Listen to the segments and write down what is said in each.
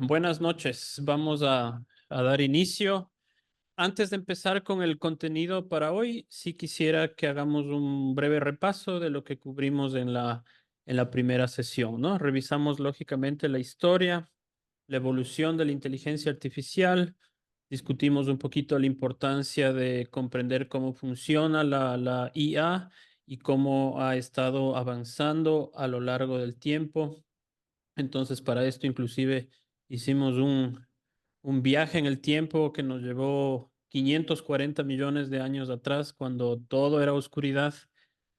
Buenas noches. Vamos a dar inicio. Antes de empezar con el contenido para hoy, sí quisiera que hagamos un breve repaso de lo que cubrimos en la primera sesión, ¿no? Revisamos lógicamente la historia, la evolución de la inteligencia artificial, discutimos un poquito la importancia de comprender cómo funciona la IA y cómo ha estado avanzando a lo largo del tiempo. Entonces, para esto inclusive hicimos un viaje en el tiempo que nos llevó 540 millones de años atrás, cuando todo era oscuridad,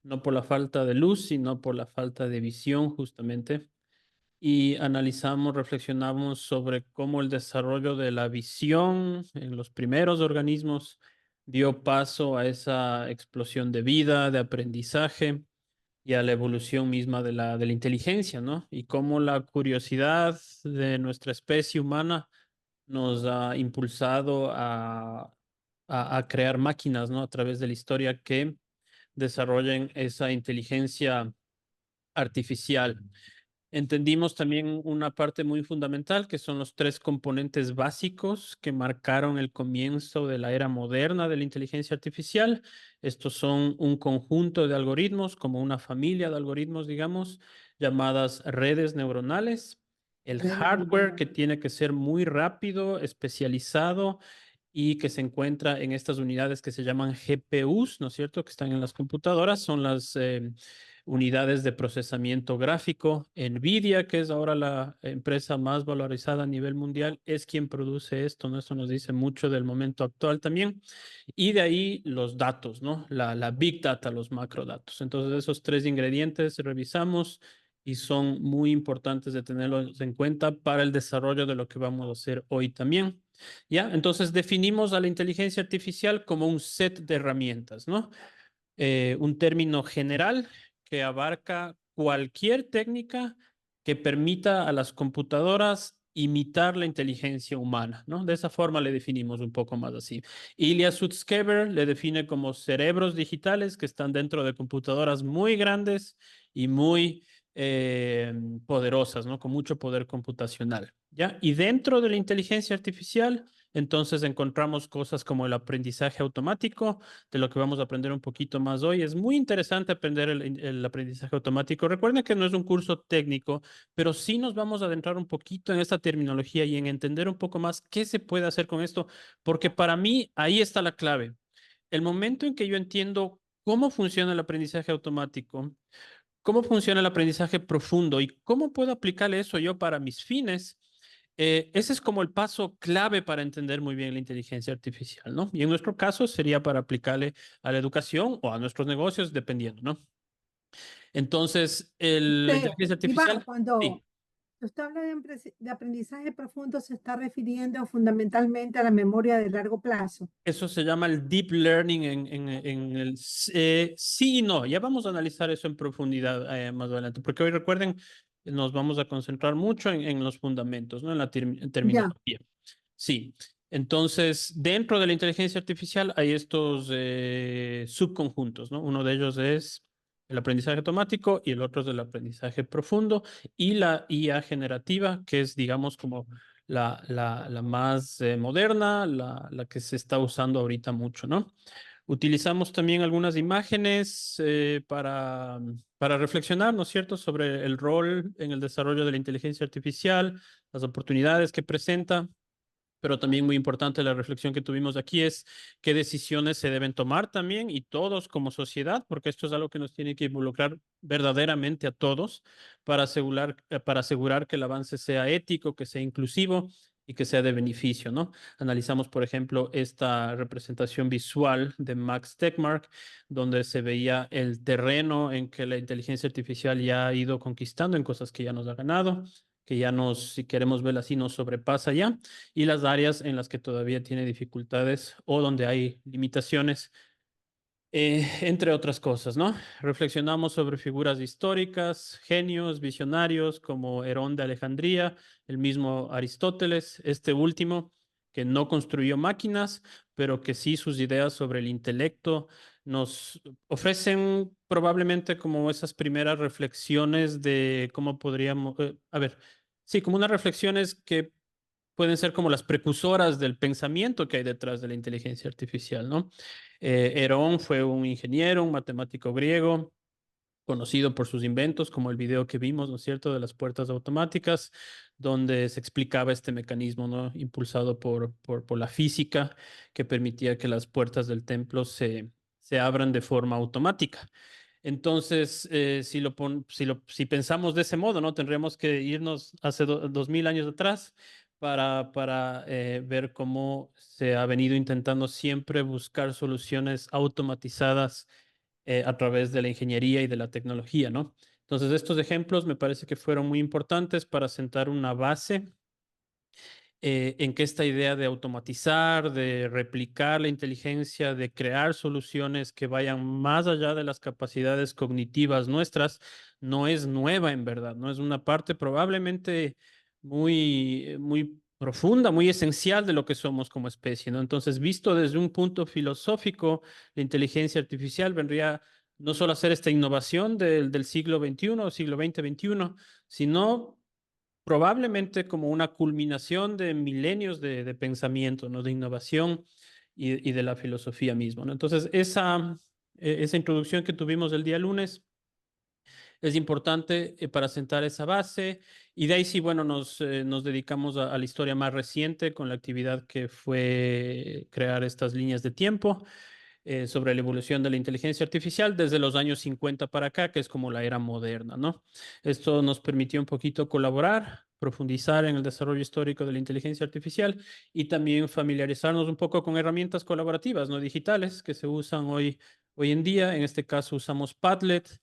no por la falta de luz, sino por la falta de visión, justamente. Y analizamos, reflexionamos sobre cómo el desarrollo de la visión en los primeros organismos dio paso a esa explosión de vida, de aprendizaje y a la evolución misma de de la inteligencia, ¿no? Y cómo la curiosidad de nuestra especie humana nos ha impulsado a crear máquinas, ¿no? A través de la historia que desarrollen esa inteligencia artificial. Entendimos también una parte muy fundamental, que son los tres componentes básicos que marcaron el comienzo de la era moderna de la inteligencia artificial. Estos son un conjunto de algoritmos, como una familia de algoritmos, digamos, llamadas redes neuronales. El Redes hardware, que neuronales. tiene que ser muy rápido, especializado y que se encuentra en estas unidades que se llaman GPUs, ¿no es cierto?, que están en las computadoras, son las unidades de procesamiento gráfico. Nvidia, que es ahora la empresa más valorizada a nivel mundial, es quien produce esto, ¿no? Eso nos dice mucho del momento actual también. Y de ahí los datos, ¿no? La big data, los macrodatos. Entonces, esos tres ingredientes revisamos y son muy importantes de tenerlos en cuenta para el desarrollo de lo que vamos a hacer hoy también. ¿Ya? Entonces definimos a la inteligencia artificial como un set de herramientas, ¿no? Un término general que abarca cualquier técnica que permita a las computadoras imitar la inteligencia humana, ¿no? De esa forma le definimos un poco más así. Ilya Sutskever le define como cerebros digitales que están dentro de computadoras muy grandes y muy poderosas, ¿no? Con mucho poder computacional, ¿ya? Y dentro de la inteligencia artificial, entonces encontramos cosas como el aprendizaje automático, de lo que vamos a aprender un poquito más hoy. Es muy interesante aprender el aprendizaje automático. Recuerden que no es un curso técnico, pero sí nos vamos a adentrar un poquito en esta terminología y en entender un poco más qué se puede hacer con esto, porque para mí ahí está la clave. El momento en que yo entiendo cómo funciona el aprendizaje automático, cómo funciona el aprendizaje profundo y cómo puedo aplicarle eso yo para mis fines. Ese es como el paso clave para entender muy bien la inteligencia artificial, ¿no? Y en nuestro caso sería para aplicarle a la educación o a nuestros negocios, dependiendo, ¿no? Entonces, la inteligencia Iván, artificial, cuando sí, usted habla de aprendizaje profundo, se está refiriendo fundamentalmente a la memoria de largo plazo. eso se llama el deep learning en el sí y no. Ya vamos a analizar eso en profundidad más adelante, porque hoy recuerden, nos vamos a concentrar mucho en los fundamentos, ¿no? En la Ya, terminología. Sí, entonces dentro de la inteligencia artificial hay estos subconjuntos, ¿no? Uno de ellos es el aprendizaje automático y el otro es el aprendizaje profundo y la IA generativa, que es, digamos, como la más moderna, la que se está usando ahorita mucho, ¿no? Utilizamos también algunas imágenes para reflexionar, ¿no es cierto?, sobre el rol en el desarrollo de la inteligencia artificial, las oportunidades que presenta, pero también muy importante la reflexión que tuvimos aquí es qué decisiones se deben tomar también y todos como sociedad, porque esto es algo que nos tiene que involucrar verdaderamente a todos para asegurar que el avance sea ético, que sea inclusivo y que sea de beneficio, ¿no? Analizamos, por ejemplo, esta representación visual de Max Tegmark, donde se veía el terreno en que la inteligencia artificial ya ha ido conquistando en cosas que ya nos ha ganado, que ya nos, si queremos verla así, nos sobrepasa ya, y las áreas en las que todavía tiene dificultades o donde hay limitaciones, entre otras cosas, ¿no? Reflexionamos sobre figuras históricas, genios, visionarios como Herón de Alejandría, el mismo Aristóteles, este último que no construyó máquinas, pero que sí sus ideas sobre el intelecto nos ofrecen probablemente como esas primeras reflexiones de cómo podríamos, a ver, sí, como unas reflexiones que pueden ser como las precursoras del pensamiento que hay detrás de la inteligencia artificial, ¿no? Herón fue un ingeniero, un matemático griego, conocido por sus inventos, como el video que vimos, ¿no es cierto?, de las puertas automáticas, donde se explicaba este mecanismo, ¿no?, impulsado por la física, que permitía que las puertas del templo se abran de forma automática. Entonces, si pensamos de ese modo, ¿no? Tendríamos que irnos hace 2000 años atrás para ver cómo se ha venido intentando siempre buscar soluciones automatizadas a través de la ingeniería y de la tecnología, ¿no? Entonces, estos ejemplos me parece que fueron muy importantes para sentar una base en que esta idea de automatizar, de replicar la inteligencia, de crear soluciones que vayan más allá de las capacidades cognitivas nuestras, no es nueva en verdad, no es una parte probablemente muy profunda, muy esencial de lo que somos como especie, ¿no? Entonces, visto desde un punto filosófico, la inteligencia artificial vendría no solo a ser esta innovación del siglo XXI, siglo XX-XXI, sino probablemente como una culminación de milenios de pensamiento, ¿no? De innovación y de la filosofía misma, ¿no? Entonces, esa introducción que tuvimos el día lunes es importante para sentar esa base y de ahí sí, bueno, nos dedicamos a la historia más reciente con la actividad que fue crear estas líneas de tiempo sobre la evolución de la inteligencia artificial desde los años 50 para acá, que es como la era moderna, ¿no? Esto nos permitió un poquito colaborar, profundizar en el desarrollo histórico de la inteligencia artificial y también familiarizarnos un poco con herramientas colaborativas, ¿no? Digitales que se usan hoy en día. En este caso usamos Padlet.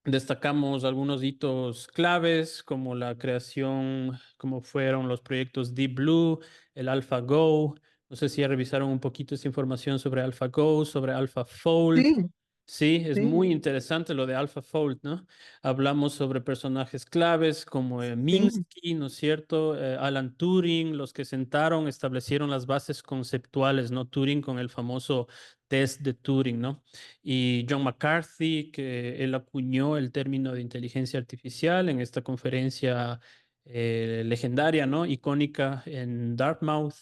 Destacamos algunos hitos claves como la creación, como fueron los proyectos Deep Blue, el AlphaGo. No sé si ya revisaron un poquito esta información sobre AlphaGo, sobre AlphaFold. Sí, Sí, es sí, muy interesante lo de AlphaFold, ¿no? Hablamos sobre personajes claves como sí, Minsky, ¿no es cierto? Alan Turing, los que sentaron, establecieron las bases conceptuales, ¿no? Turing con el famoso test de Turing, ¿no? Y John McCarthy, que él acuñó el término de inteligencia artificial en esta conferencia legendaria, ¿no? Icónica en Dartmouth.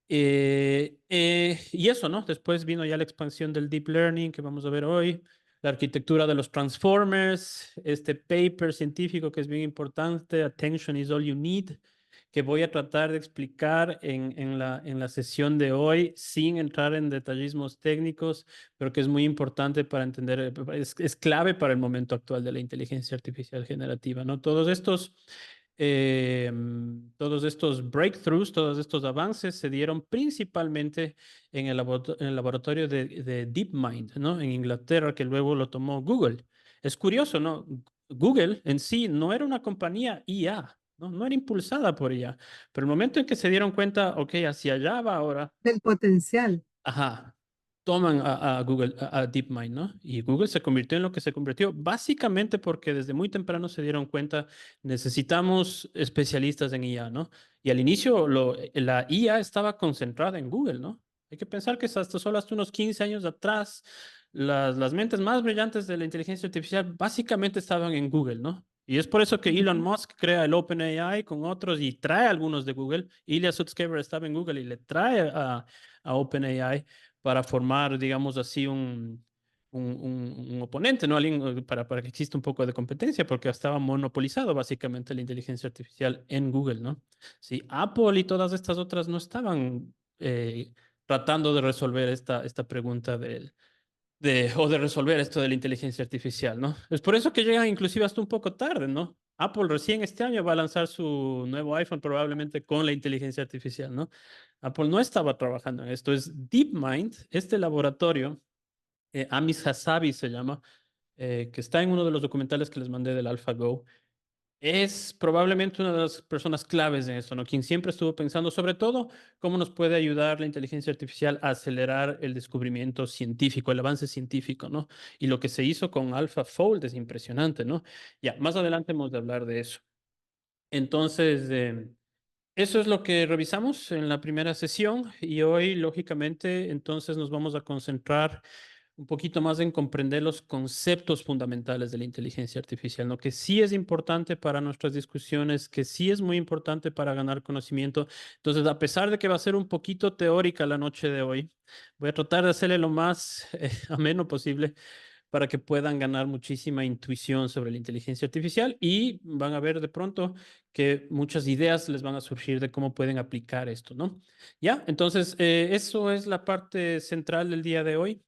Y eso, ¿no? Después vino ya la expansión del Deep Learning que vamos a ver hoy, la arquitectura de los transformers, este paper científico que es bien importante, Attention is all you need, que voy a tratar de explicar en la sesión de hoy sin entrar en detallismos técnicos, pero que es muy importante para entender, es clave para el momento actual de la inteligencia artificial generativa, ¿no? Eh, todos estos breakthroughs, todos estos avances se dieron principalmente en el laboratorio de DeepMind, ¿no? En Inglaterra, que luego lo tomó Google. Es curioso, ¿no? Google en sí no era una compañía IA, ¿no? No era impulsada por IA, pero el momento en que se dieron cuenta, ok, hacia allá va ahora, del potencial. ajá, toman a Google, a DeepMind, ¿no? Y Google se convirtió en lo que se convirtió, básicamente porque desde muy temprano se dieron cuenta, necesitamos especialistas en IA, ¿no? Y al inicio la IA estaba concentrada en Google, ¿no? Hay que pensar que hasta unos 15 años atrás, las mentes más brillantes de la inteligencia artificial básicamente estaban en Google, ¿no? Y es por eso que Elon Ujú. Musk crea el OpenAI con otros y trae algunos de Google. Ilya Sutskever estaba en Google y le trae a OpenAI para formar, digamos así, un oponente, ¿no? Alguien para que exista un poco de competencia, porque estaba monopolizado básicamente la inteligencia artificial en Google, ¿no? Sí, Apple y todas estas otras no estaban tratando de resolver esta pregunta o de resolver esto de la inteligencia artificial, ¿no? Es por eso que llegan inclusive hasta un poco tarde, ¿no? Apple recién este año va a lanzar su nuevo iPhone probablemente con la inteligencia artificial, ¿no? Apple no estaba trabajando en esto. Es DeepMind, este laboratorio, Amis Hasabi se llama, que está en uno de los documentales que les mandé del AlphaGo. Es probablemente una de las personas claves en esto, ¿no? Quien siempre estuvo pensando sobre todo cómo nos puede ayudar la inteligencia artificial a acelerar el descubrimiento científico, el avance científico, ¿no? Y lo que se hizo con AlphaFold es impresionante, ¿no? Ya, más adelante hemos de hablar de eso. Entonces, eso es lo que revisamos en la primera sesión y hoy, lógicamente, entonces nos vamos a concentrar un poquito más en comprender los conceptos fundamentales de la inteligencia artificial, ¿no? Que sí es importante para nuestras discusiones, que sí es muy importante para ganar conocimiento. Entonces, a pesar de que va a ser un poquito teórica la noche de hoy, voy a tratar de hacerle lo más ameno posible para que puedan ganar muchísima intuición sobre la inteligencia artificial y van a ver de pronto que muchas ideas les van a surgir de cómo pueden aplicar esto, ¿no? Ya, entonces, eso es la parte central del día de hoy,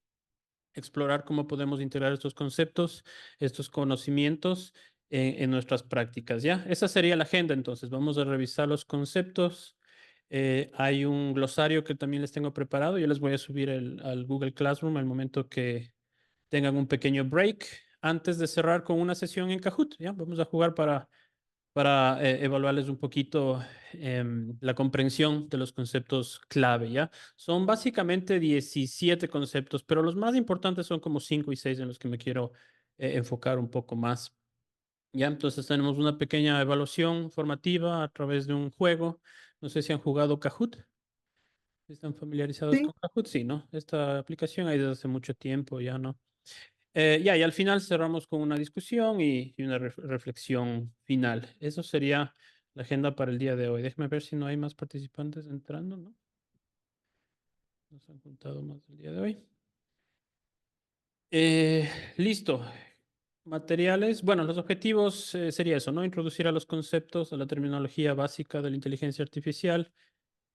explorar cómo podemos integrar estos conceptos, estos conocimientos en nuestras prácticas, ¿ya? Esa sería la agenda, entonces, vamos a revisar los conceptos. Hay un glosario que también les tengo preparado, yo les voy a subir al Google Classroom al momento que tengan un pequeño break antes de cerrar con una sesión en Kahoot, ¿ya? Vamos a jugar para evaluarles un poquito la comprensión de los conceptos clave, ¿ya? Son básicamente 17 conceptos, pero los más importantes son como 5 y 6 en los que me quiero enfocar un poco más, ¿ya? Entonces tenemos una pequeña evaluación formativa a través de un juego. No sé si han jugado Kahoot. ¿Están familiarizados Sí, con Kahoot? Sí, ¿no? Esta aplicación hay desde hace mucho tiempo, ya, ¿no? Ya, y al final cerramos con una discusión y una reflexión final. Eso sería la agenda para el día de hoy. Déjeme ver si no hay más participantes entrando, ¿no? Nos han juntado más el día de hoy. Eh, listo. Materiales. Bueno, los objetivos sería eso, ¿no? Introducir a los conceptos, a la terminología básica de la inteligencia artificial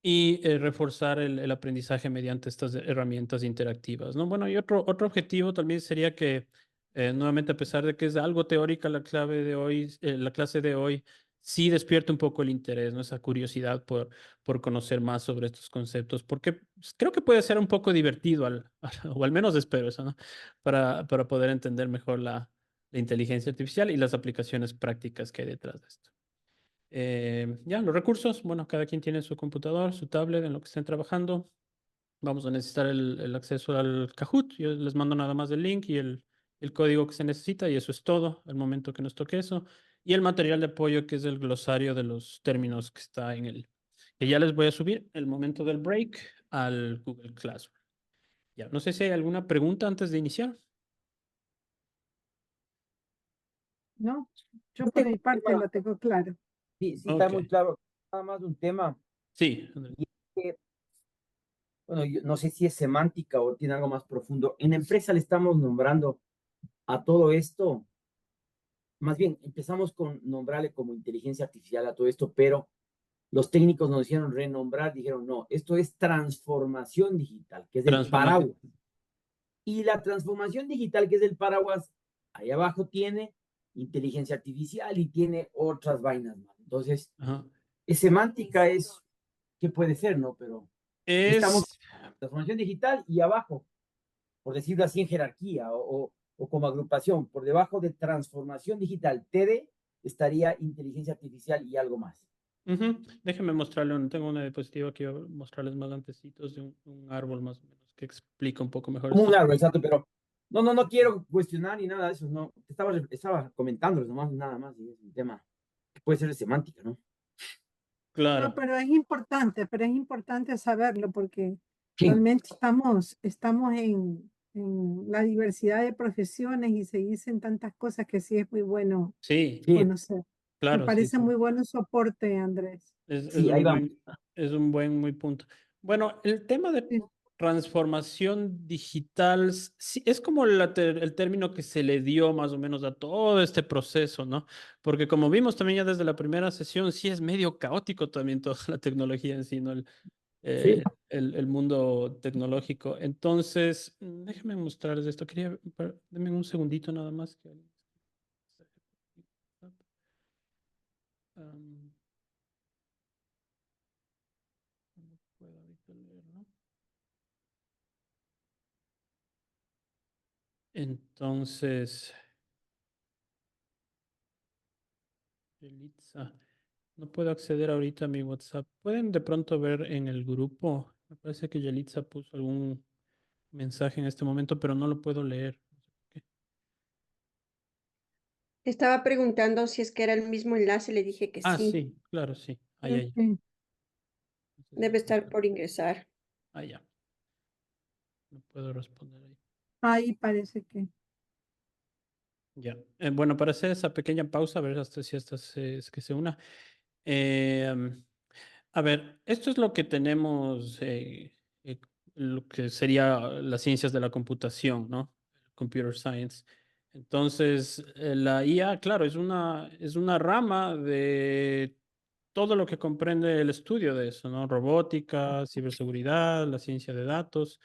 y reforzar el aprendizaje mediante estas herramientas interactivas, ¿no? Bueno, y otro objetivo también sería que, nuevamente, a pesar de que es algo teórica la clave de hoy, la clase de hoy, sí despierte un poco el interés, ¿no? Esa curiosidad por conocer más sobre estos conceptos, porque pues, creo que puede ser un poco divertido, o al menos espero eso, ¿no? Para poder entender mejor la inteligencia artificial y las aplicaciones prácticas que hay detrás de esto. Ya, los recursos, bueno, cada quien tiene su computador, su tablet en lo que estén trabajando. Vamos a necesitar el acceso al Kahoot. Yo les mando nada más el link y el código que se necesita y eso es todo al momento que nos toque eso. Y el material de apoyo que es el glosario de los términos que está que ya les voy a subir el momento del break al Google Classroom. Ya, no sé si hay alguna pregunta antes de iniciar. ¿no? Yo Yo por tengo mi un parte tema, lo tengo claro. sí, sí está Ok, muy claro, nada más de un tema, sí, Andrés. y es que, bueno, yo no sé si es semántica o tiene algo más profundo. En la empresa le estamos nombrando a todo esto, más bien empezamos con nombrarle como inteligencia artificial a todo esto, pero los técnicos nos hicieron renombrar, dijeron, no, esto es transformación digital, que es el Transformación. paraguas. Y la transformación digital, que es el paraguas, ahí abajo tiene inteligencia artificial y tiene otras vainas más. Entonces, Ajá. es semántica, es qué puede ser, ¿no? Pero estamos Es, en transformación digital y abajo, por decirlo así en jerarquía o como agrupación, por debajo de transformación digital, TD, estaría inteligencia artificial y algo más. Ujú. Déjenme mostrarle, tengo una diapositiva que quiero mostrarles más antecitos de un árbol más o menos que explica un poco mejor Como un estos. árbol, exacto, pero no quiero cuestionar ni nada de eso, no. Estaba comentándoles nomás, nada más, y es un tema que puede ser de semántica, ¿no? No, Claro, pero es importante saberlo porque Sí, realmente estamos en la diversidad de profesiones y se dicen tantas cosas que sí es muy bueno sí, sí, conocer. Me claro, sí, parece sí. muy bueno su aporte, Andrés. sí, ahí vamos. Es un buen muy punto. Bueno, el tema de Sí, transformación digital, sí, es como el término que se le dio más o menos a todo este proceso, ¿no? Porque como vimos también ya desde la primera sesión, sí es medio caótico también toda la tecnología en sí, ¿no? Sí, El mundo tecnológico. Entonces, déjenme mostrarles esto. Denme un segundito nada más. Um, no puedo ahorita leerlo. Entonces, Yelitza, no puedo acceder ahorita a mi WhatsApp. ¿Pueden de pronto ver en el grupo? Me parece que Yelitza puso algún mensaje en este momento, pero no lo puedo leer. No sé por qué. Estaba preguntando si es que era el mismo enlace, le dije que Ah, sí. sí, claro, sí. Ahí, ahí. ok. No sé si Debe lo estar encuentro. por ingresar. Ah, ya. No puedo responder ahí. Ahí parece que. Ya. Bueno, para hacer esa pequeña pausa, a ver hasta si esta es que se una. A ver, esto es lo que tenemos, lo que sería las ciencias de la computación, ¿no? Computer Science. Entonces, la IA, claro, es una rama de todo lo que comprende el estudio de eso, ¿no? Robótica, ciberseguridad, la ciencia de datos,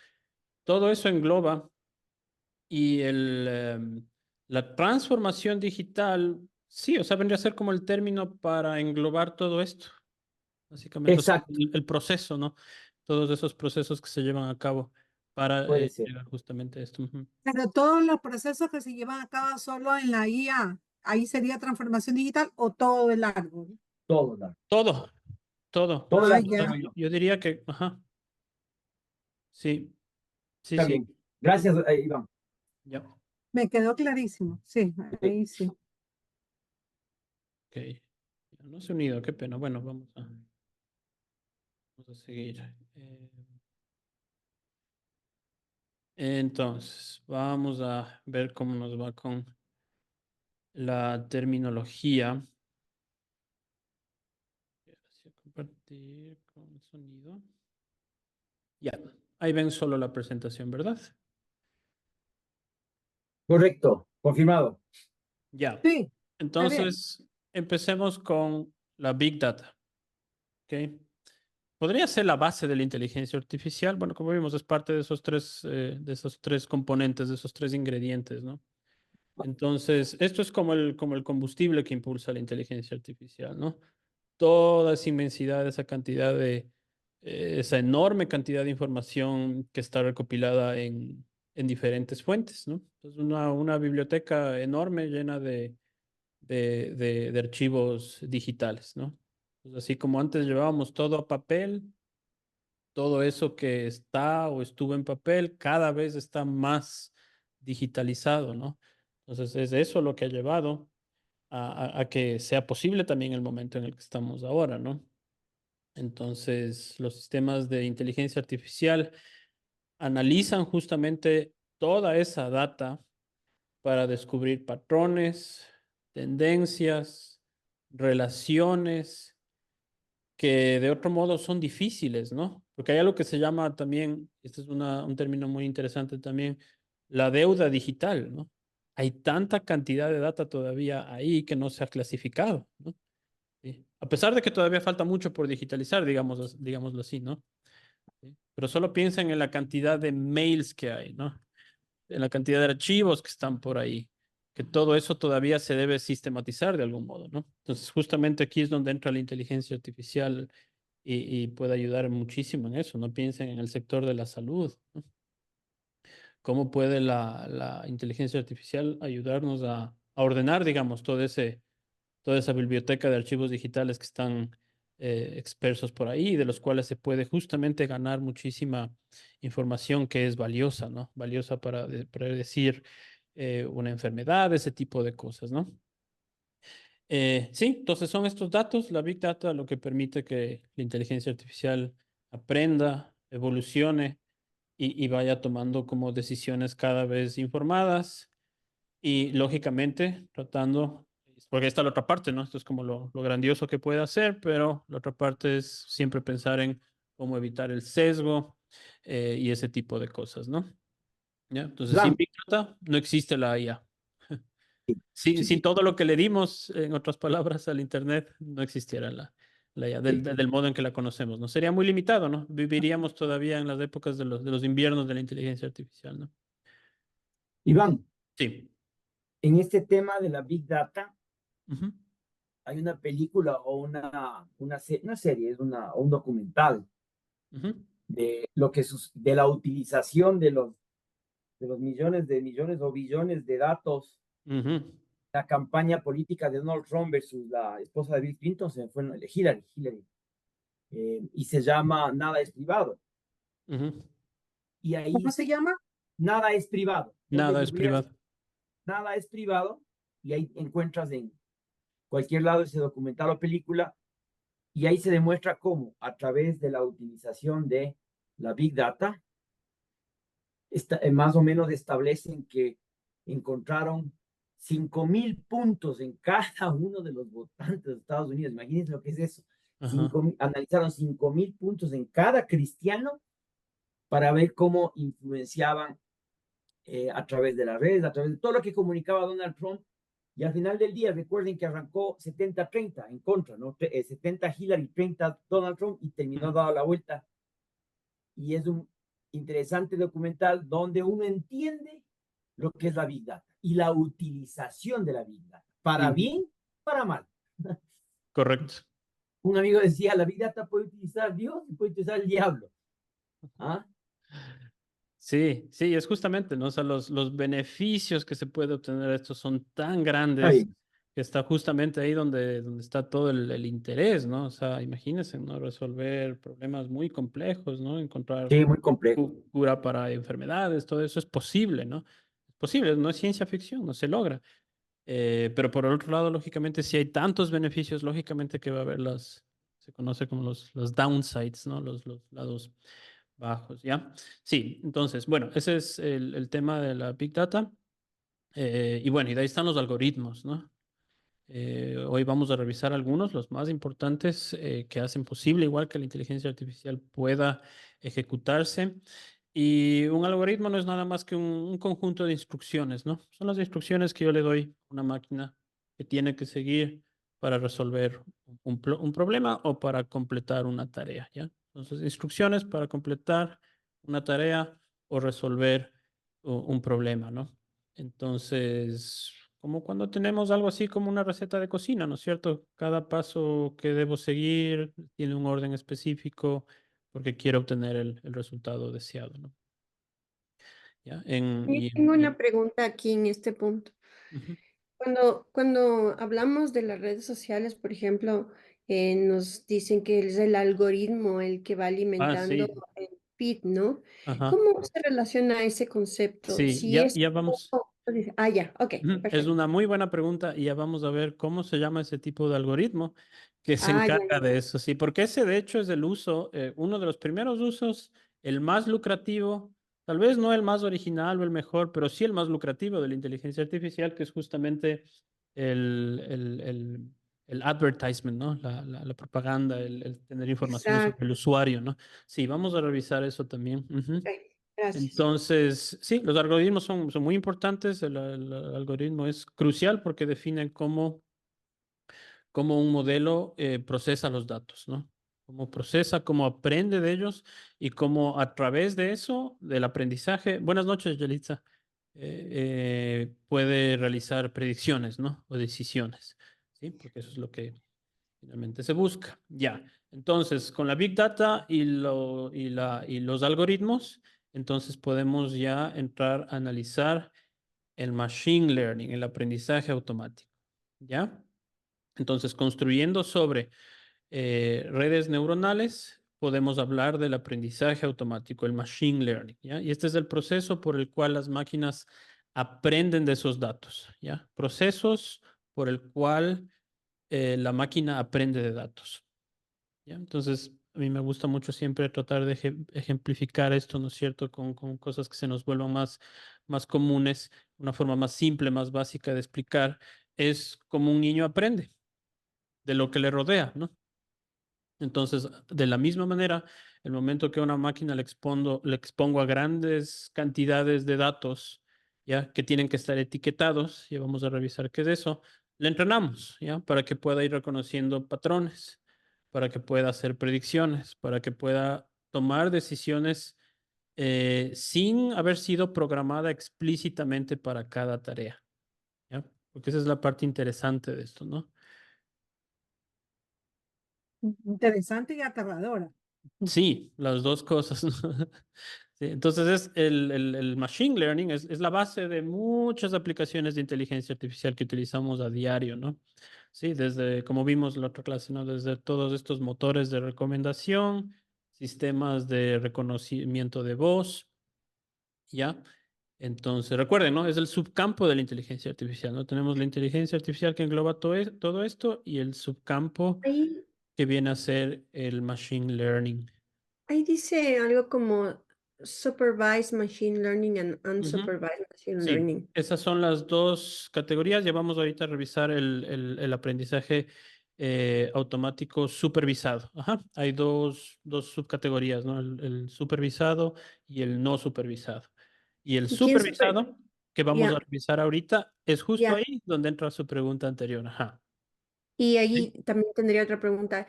todo eso engloba y la transformación digital, sí, o sea, vendría a ser como el término para englobar todo esto, básicamente, o sea, Exacto, el proceso, ¿no? Todos esos procesos que se llevan a cabo para puede ser. llegar justamente a esto. Ujú. Pero todos los procesos que se llevan a cabo solo en la IA, ahí sería transformación digital o todo el árbol. Todo, ¿no? Todo, todo. Todo el Ah, árbol, ya. digo yo. Yo diría que, ajá, sí, sí, Está sí. bien. Gracias, Iván. Ya, Me quedó clarísimo. Sí, ahí sí. ok. Ya no se ha unido, qué pena. Bueno, vamos a seguir. Entonces, vamos a ver cómo nos va con la terminología. Gracias, compartir con sonido. Ya, ahí ven solo la presentación, ¿verdad? Correcto, confirmado. Ya. Sí, está bien. Entonces, empecemos con la Big Data. ¿Ok? Podría ser la base de la inteligencia artificial. Bueno, como vimos, es parte de esos tres componentes, de esos tres ingredientes, ¿no? Entonces, esto es como el combustible que impulsa la inteligencia artificial, ¿no? Toda esa inmensidad, esa cantidad esa enorme cantidad de información que está recopilada en diferentes fuentes, ¿no? Entonces, una biblioteca enorme llena de archivos digitales, ¿no? Pues así como antes llevábamos todo a papel, todo eso que está o estuvo en papel cada vez está más digitalizado, ¿no? Entonces es eso lo que ha llevado a que sea posible también el momento en el que estamos ahora, ¿no? Entonces los sistemas de inteligencia artificial analizan justamente toda esa data para descubrir patrones, tendencias, relaciones que de otro modo son difíciles, ¿no? Porque hay algo que se llama también, este es un término muy interesante también, la deuda digital, ¿no? Hay tanta cantidad de data todavía ahí que no se ha clasificado, ¿no? Sí. A pesar de que todavía falta mucho por digitalizar, digámoslo así, ¿no? Sí. Pero solo piensen en la cantidad de mails que hay, ¿no? En la cantidad de archivos que están por ahí, que todo eso todavía se debe sistematizar de algún modo, ¿no? Entonces, justamente aquí es donde entra la inteligencia artificial y puede ayudar muchísimo en eso. No piensen en el sector de la salud, ¿no? ¿Cómo puede la inteligencia artificial ayudarnos a ordenar, digamos, toda esa biblioteca de archivos digitales que están expersos por ahí, de los cuales se puede justamente ganar muchísima información que es valiosa, ¿no? Valiosa para predecir una enfermedad, ese tipo de cosas, ¿no? Sí, entonces son estos datos, la Big Data, lo que permite que la inteligencia artificial aprenda, evolucione y vaya tomando como decisiones cada vez informadas y lógicamente tratando, porque está la otra parte, ¿no? Esto es como lo grandioso que puede hacer, pero la otra parte es siempre pensar en cómo evitar el sesgo y ese tipo de cosas, ¿no? ¿Ya? Entonces, sin Iván, Big Data no existe la IA. Sin, sí, sin todo lo que le dimos, en otras palabras, al Internet, no existiera la IA sí. del modo en que la conocemos, ¿no? Sería muy limitado, ¿no? Viviríamos todavía en las épocas de los inviernos de la inteligencia artificial, ¿no? Iván, Sí. en este tema de la Big Data, Ujú, hay una película o una serie, o un documental ujú, de de la utilización de los millones o billones de datos, ujú, la campaña política de Donald Trump versus la esposa de Bill Clinton, Hillary, y se llama Nada es privado. ujú. Y ahí ¿Cómo se llama? nada es privado. Donde Nada es googleas privado. nada es privado y ahí encuentras en cualquier lado ese documental o película y ahí se demuestra cómo a través de la utilización de la Big Data más o menos establecen que encontraron 5.000 puntos en cada uno de los votantes de Estados Unidos. Imagínense lo que es eso. Ajá. Analizaron 5.000 puntos en cada cristiano para ver cómo influenciaban a través de las redes, a través de todo lo que comunicaba Donald Trump. Y al final del día, recuerden que arrancó 70-30 en contra, ¿no? 70 Hillary, 30 Donald Trump, y terminó dando la vuelta. Y es un interesante documental donde uno entiende lo que es la Big Data y la utilización de la Big Data, para Ujú. bien, para mal. Correcto. Un amigo decía, la Big Data puede utilizar Dios y puede utilizar el diablo. ¿Ah? Sí, sí, es justamente, ¿no? O sea, los beneficios que se puede obtener de esto son tan grandes Ay, que está justamente ahí donde está todo el interés, ¿no? O sea, imagínense, ¿no? Resolver problemas muy complejos, ¿no? Encontrar sí, muy complejo. cura para enfermedades, todo eso es posible, ¿no? Es posible, no es ciencia ficción, no se logra. Pero por el otro lado, lógicamente, si hay tantos beneficios, lógicamente que va a haber se conoce como los downsides, ¿no? Los lados bajos, ¿ya? Sí, entonces, bueno, ese es el tema de la Big Data. Y bueno, y de ahí están los algoritmos, ¿no? Hoy vamos a revisar algunos, los más importantes, que hacen posible, igual que la inteligencia artificial pueda ejecutarse. Y un algoritmo no es nada más que un conjunto de instrucciones, ¿no? Son las instrucciones que yo le doy a una máquina que tiene que seguir para resolver un problema o para completar una tarea, ¿ya? Entonces, instrucciones para completar una tarea o resolver un problema, ¿no? Entonces, como cuando tenemos algo así como una receta de cocina, ¿no es cierto? Cada paso que debo seguir tiene un orden específico porque quiero obtener el resultado deseado, ¿no? ¿Ya? Yo tengo una pregunta aquí en este punto. Ujú. Cuando hablamos de las redes sociales, por ejemplo, nos dicen que es el algoritmo el que va Ah, alimentando sí, el feed, ¿no? ajá. ¿Cómo se relaciona ese concepto? Sí, Si ya, es... ya vamos. Ah, ya, ok, Ujú. Es perfecto. una muy buena pregunta y ya vamos a ver cómo se llama ese tipo de algoritmo que se Ah, ya, encarga ya. de eso, sí, porque ese de hecho es el uso, uno de los primeros usos, el más lucrativo, tal vez no el más original o el mejor, pero sí el más lucrativo de la inteligencia artificial, que es justamente el, el, el, el advertisement, ¿no? La propaganda, el tener información sobre Exacto. el usuario, ¿no? Sí, vamos a revisar eso también. Ujú. Ok, gracias. Entonces, sí, los algoritmos son muy importantes. El algoritmo es crucial porque definen cómo un modelo procesa los datos, ¿no? Cómo procesa, cómo aprende de ellos y cómo a través de eso, del aprendizaje. Buenas noches, Yelitza. Puede realizar predicciones, ¿no? O decisiones, ¿sí? Porque eso es lo que finalmente se busca. Ya. Entonces, con la Big Data y los algoritmos, entonces podemos ya entrar a analizar el Machine Learning, el aprendizaje automático. ¿Ya? Entonces, construyendo sobre redes neuronales, podemos hablar del aprendizaje automático, el Machine Learning. ¿Ya? Y este es el proceso por el cual las máquinas aprenden de esos datos. ¿Ya? Procesos por el cual la máquina aprende de datos. ¿Ya? Entonces, a mí me gusta mucho siempre tratar de ejemplificar esto, ¿no es cierto?, con cosas que se nos vuelvan más comunes, una forma más simple, más básica de explicar, es como un niño aprende de lo que le rodea, ¿no? Entonces, de la misma manera, el momento que a una máquina le expongo a grandes cantidades de datos, ya que tienen que estar etiquetados, y vamos a revisar qué es eso, le entrenamos, ya, para que pueda ir reconociendo patrones, para que pueda hacer predicciones, para que pueda tomar decisiones sin haber sido programada explícitamente para cada tarea, ya, porque esa es la parte interesante de esto, ¿no? Interesante y aterradora. Sí, las dos cosas, ¿no? Sí, entonces es el machine learning es la base de muchas aplicaciones de inteligencia artificial que utilizamos a diario, ¿no? Sí, desde, como vimos en la otra clase, ¿no? Desde todos estos motores de recomendación, sistemas de reconocimiento de voz, ¿ya? Entonces, recuerden, ¿no? Es el subcampo de la inteligencia artificial, ¿no? Tenemos la inteligencia artificial que engloba todo esto y el subcampo Ahí, que viene a ser el machine learning. ahí dice algo como supervised machine learning and Ujú. unsupervised machine Sí, learning. esas son las dos categorías. Ya vamos ahorita a revisar el aprendizaje automático supervisado. Ajá. Hay dos subcategorías, ¿no? El supervisado y el no supervisado. Y el ¿Y quién super? supervisado, que vamos a Ya, revisar ahorita, es justo ya. ahí donde entra su pregunta anterior. Ajá. Y Sí. allí también tendría otra pregunta.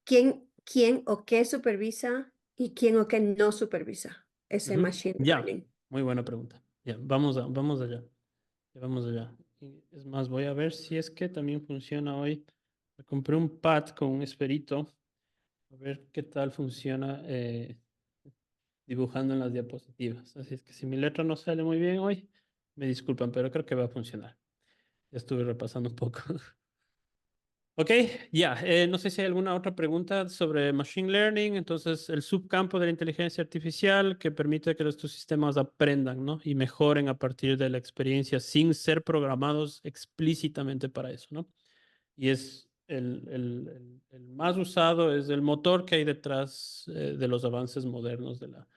¿Quién o qué supervisa y quién o qué no supervisa ese Ujú. machine Ya, learning? muy buena pregunta. Ya, vamos allá. Ya vamos allá. Y es más, voy a ver si es que también funciona hoy. Me compré un pad con un esferito. A ver qué tal funciona dibujando en las diapositivas. Así es que si mi letra no sale muy bien hoy, me disculpan, pero creo que va a funcionar. Ya estuve repasando un poco. Ok, ya. No sé si hay alguna otra pregunta sobre Machine Learning. Entonces, el subcampo de la inteligencia artificial que permite que estos sistemas aprendan, ¿no? Y mejoren a partir de la experiencia sin ser programados explícitamente para eso, ¿no? Y es el más usado, es el motor que hay detrás de los avances modernos de la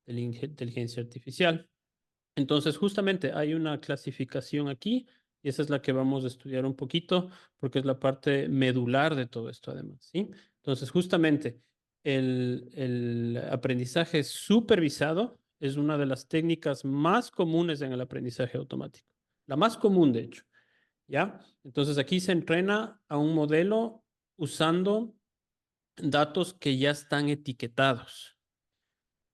inteligencia artificial. Entonces, justamente hay una clasificación aquí y esa es la que vamos a estudiar un poquito porque es la parte medular de todo esto, además, ¿sí? Entonces, justamente el aprendizaje supervisado es una de las técnicas más comunes en el aprendizaje automático, la más común, de hecho, ¿ya? Entonces, aquí se entrena a un modelo usando datos que ya están etiquetados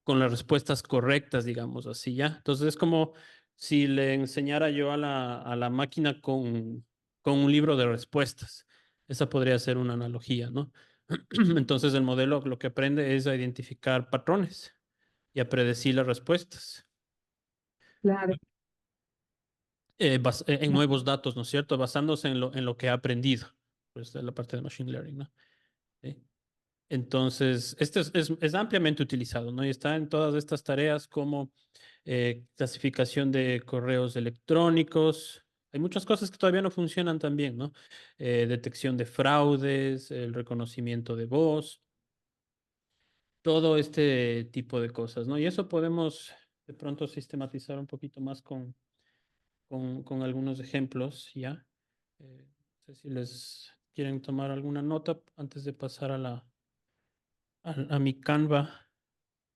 con las respuestas correctas, digamos así, ¿ya? Entonces es como si le enseñara yo a la máquina con un libro de respuestas. Esa podría ser una analogía, ¿no? Entonces el modelo lo que aprende es a identificar patrones y a predecir las respuestas Claro. en nuevos datos, ¿no es cierto? Basándose en lo que ha aprendido. Pues es la parte de Machine Learning, ¿no? ¿Sí? Entonces, este es ampliamente utilizado, ¿no? Y está en todas estas tareas como clasificación de correos electrónicos. Hay muchas cosas que todavía no funcionan tan bien, ¿no? Detección de fraudes, el reconocimiento de voz, todo este tipo de cosas, ¿no? Y eso podemos de pronto sistematizar un poquito más con algunos ejemplos, ¿ya? No sé si les quieren tomar alguna nota antes de pasar a mi Canva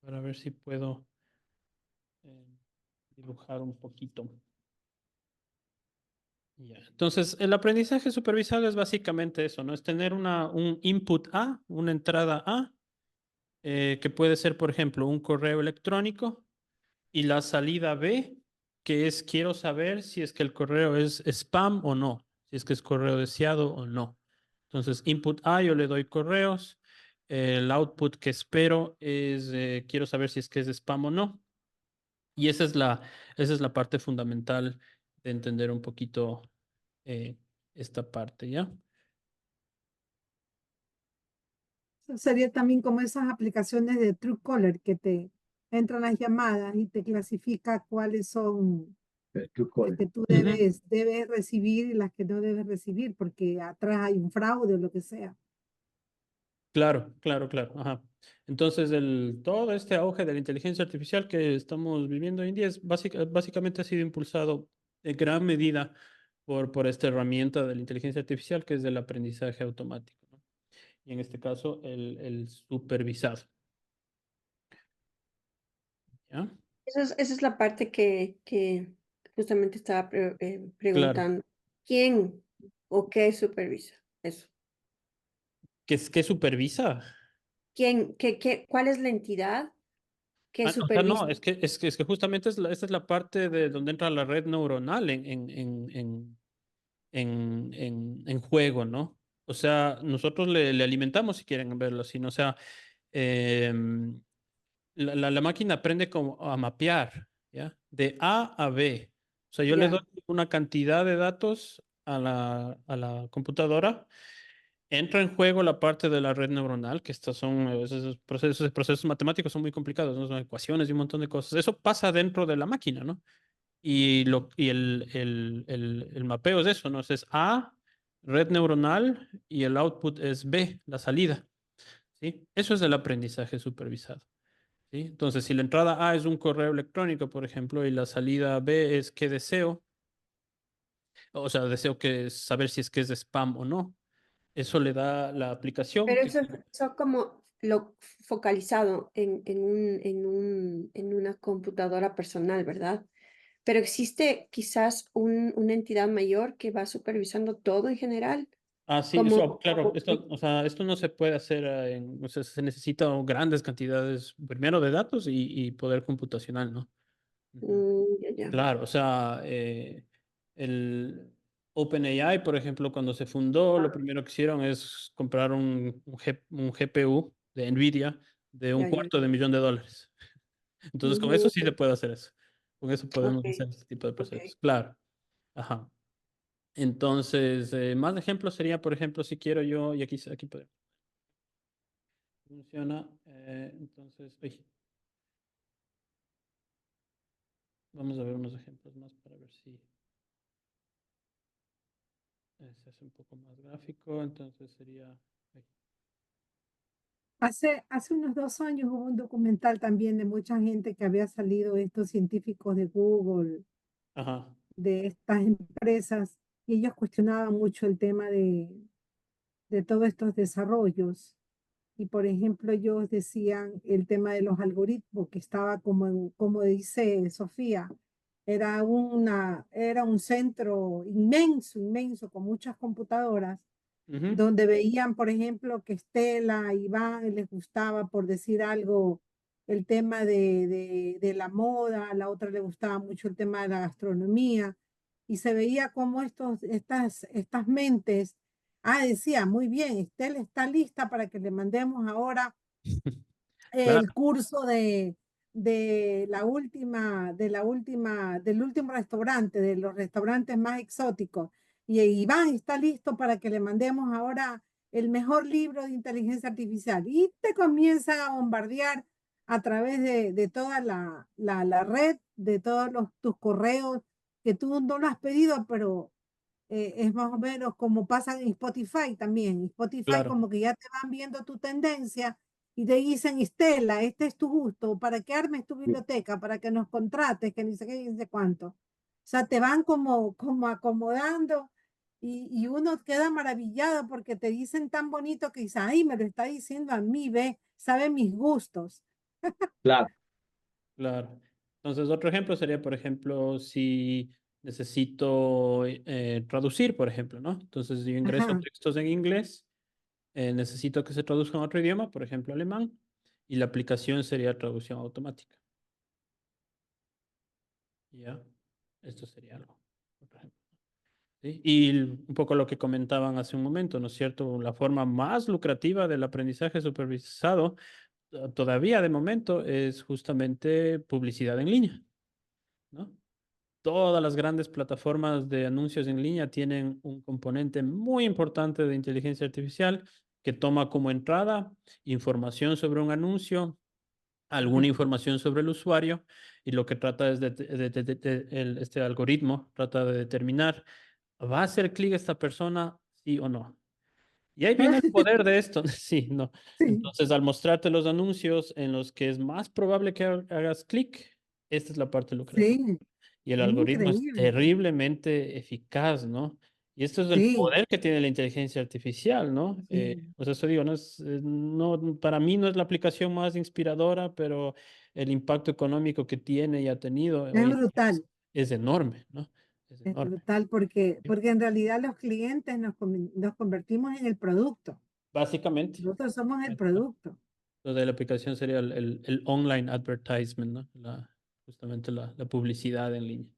para ver si puedo eh, dibujar un poquito. Ya. Entonces, el aprendizaje supervisado es básicamente eso, ¿no? Es tener un input A, una entrada A, que puede ser, por ejemplo, un correo electrónico, y la salida B, que es quiero saber si es que el correo es spam o no, si es que es correo deseado o no. Entonces, input A, yo le doy correos. El output que espero es quiero saber si es que es spam o no. Y esa es la parte fundamental de entender un poquito esta parte, ¿ya? Eso sería también como esas aplicaciones de Truecaller que te entran las llamadas y te clasifica cuáles son las Truecaller. que tú Ujú. debes recibir y las que no debes recibir, porque atrás hay un fraude o lo que sea. Claro, claro, claro. Ajá. Entonces, todo este auge de la inteligencia artificial que estamos viviendo hoy en día es básicamente ha sido impulsado en gran medida por esta herramienta de la inteligencia artificial que es el aprendizaje automático, ¿no? Y en este caso, el supervisado, ¿ya? Esa es la parte que justamente estaba Claro. preguntando. ¿Quién o qué supervisa eso? ¿Qué supervisa? ¿Cuál es la entidad que O sea, supervisa? no, es que justamente esta es la parte de donde entra la red neuronal en juego, ¿no? O sea, nosotros le alimentamos, si quieren verlo así, ¿no? O sea, em, la máquina aprende como a mapear, ¿ya? De A a B. O sea, yo le doy Ya, una cantidad de datos a la computadora. Entra en juego la parte de la red neuronal, que estos son esos procesos matemáticos son muy complicados, ¿no? Son ecuaciones y un montón de cosas. Eso pasa dentro de la máquina, ¿no? Y el mapeo es eso, ¿no? Es A, red neuronal, y el output es B, la salida, ¿sí? Eso es el aprendizaje supervisado. ¿sí? Entonces, si la entrada A es un correo electrónico, por ejemplo, y la salida B es qué deseo, o sea, deseo que saber si es que es de spam o no, eso le da la aplicación Pero que... eso como lo focalizado en una computadora personal, ¿verdad? Pero existe quizás una entidad mayor que va supervisando todo en general, Ah, sí, eso, como, claro, esto, o sea, esto no se puede hacer o sea, se necesitan grandes cantidades, primero de datos y poder computacional, ¿no? Ujú. Ya, ya. Claro, o sea, el OpenAI, por ejemplo, cuando se fundó, lo primero que hicieron es comprar un GPU de NVIDIA de un Ya, ya. cuarto de millón de dólares. Entonces, con eso Ujú, sí se puede hacer eso. Con eso ok, podemos hacer este tipo de ok. procesos. Claro. Ajá. Entonces, más ejemplos sería, por ejemplo, si quiero yo, y aquí podemos. Funciona. Entonces, uy, vamos a ver unos ejemplos más para ver si se hace un poco más gráfico. Entonces sería... uy, Hace unos 2 años hubo un documental también de mucha gente que había salido, estos científicos de Google, ajá. de estas empresas, y ellos cuestionaban mucho el tema de todos estos desarrollos. Y por ejemplo, ellos decían el tema de los algoritmos, que estaba como dice Sofía, era un centro inmenso, inmenso, con muchas computadoras, Ujú. donde veían, por ejemplo, que Estela, Iván les gustaba, por decir algo, el tema de la moda, a la otra le gustaba mucho el tema de la gastronomía, y se veía como estas mentes, decía, muy bien, Estela está lista para que le mandemos ahora Claro. el curso del último restaurante, de los restaurantes más exóticos. Y Iván está listo para que le mandemos ahora el mejor libro de inteligencia artificial. Y te comienza a bombardear a través de toda la red, de todos tus correos, que tú no lo has pedido, pero es más o menos como pasa en Spotify también. Spotify Claro. como que ya te van viendo tu tendencia y te dicen, Estela, este es tu gusto, para que armes tu biblioteca, para que nos contrates, que ni sé qué, ni sé cuánto. O sea, te van como acomodando y uno queda maravillado porque te dicen tan bonito que dice, ay, me lo está diciendo a mí, ve, sabe mis gustos. Claro. Claro. Entonces, otro ejemplo sería, por ejemplo, si necesito traducir, por ejemplo, ¿no? Entonces, yo ingreso Ajá, textos en inglés, necesito que se traduzcan a otro idioma, por ejemplo, alemán, y la aplicación sería traducción automática. ¿Ya? Esto sería algo, por ejemplo. ¿Sí? Y un poco lo que comentaban hace un momento, ¿no es cierto? La forma más lucrativa del aprendizaje supervisado, todavía de momento, es justamente publicidad en línea, ¿no? Todas las grandes plataformas de anuncios en línea tienen un componente muy importante de inteligencia artificial que toma como entrada información sobre un anuncio, alguna información sobre el usuario, y lo que trata es este algoritmo trata de determinar, ¿va a hacer clic esta persona, sí o no? Y ahí viene el poder de esto, sí, no. sí, Entonces, al mostrarte los anuncios en los que es más probable que hagas clic, esta es la parte lucrativa. sí, Y el algoritmo es increíble. terriblemente eficaz, ¿no? Y esto es el Sí, poder que tiene la inteligencia artificial, ¿no? sí, Pues eso digo, no es, no, para mí no es la aplicación más inspiradora, pero el impacto económico que tiene y ha tenido es hoy en día brutal. es enorme, ¿no? Es Es enorme. brutal porque en realidad los clientes nos convertimos en el producto. Básicamente, Nosotros somos el producto. lo de la aplicación sería el online advertisement, ¿no? Justamente la publicidad en línea.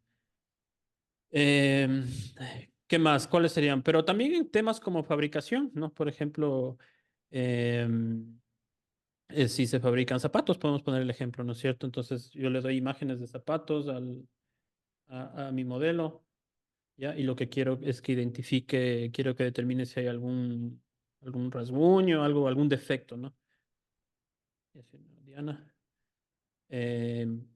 Em, ¿Qué más? ¿Cuáles serían? Pero también en temas como fabricación, ¿no? Por ejemplo, em, si se fabrican zapatos, podemos poner el ejemplo, ¿no es cierto? Entonces yo le doy imágenes de zapatos a mi modelo, ¿ya? Y lo que quiero es que identifique, quiero que determine si hay algún rasguño, algún defecto, ¿no? Y así, ¿no? Diana. Em,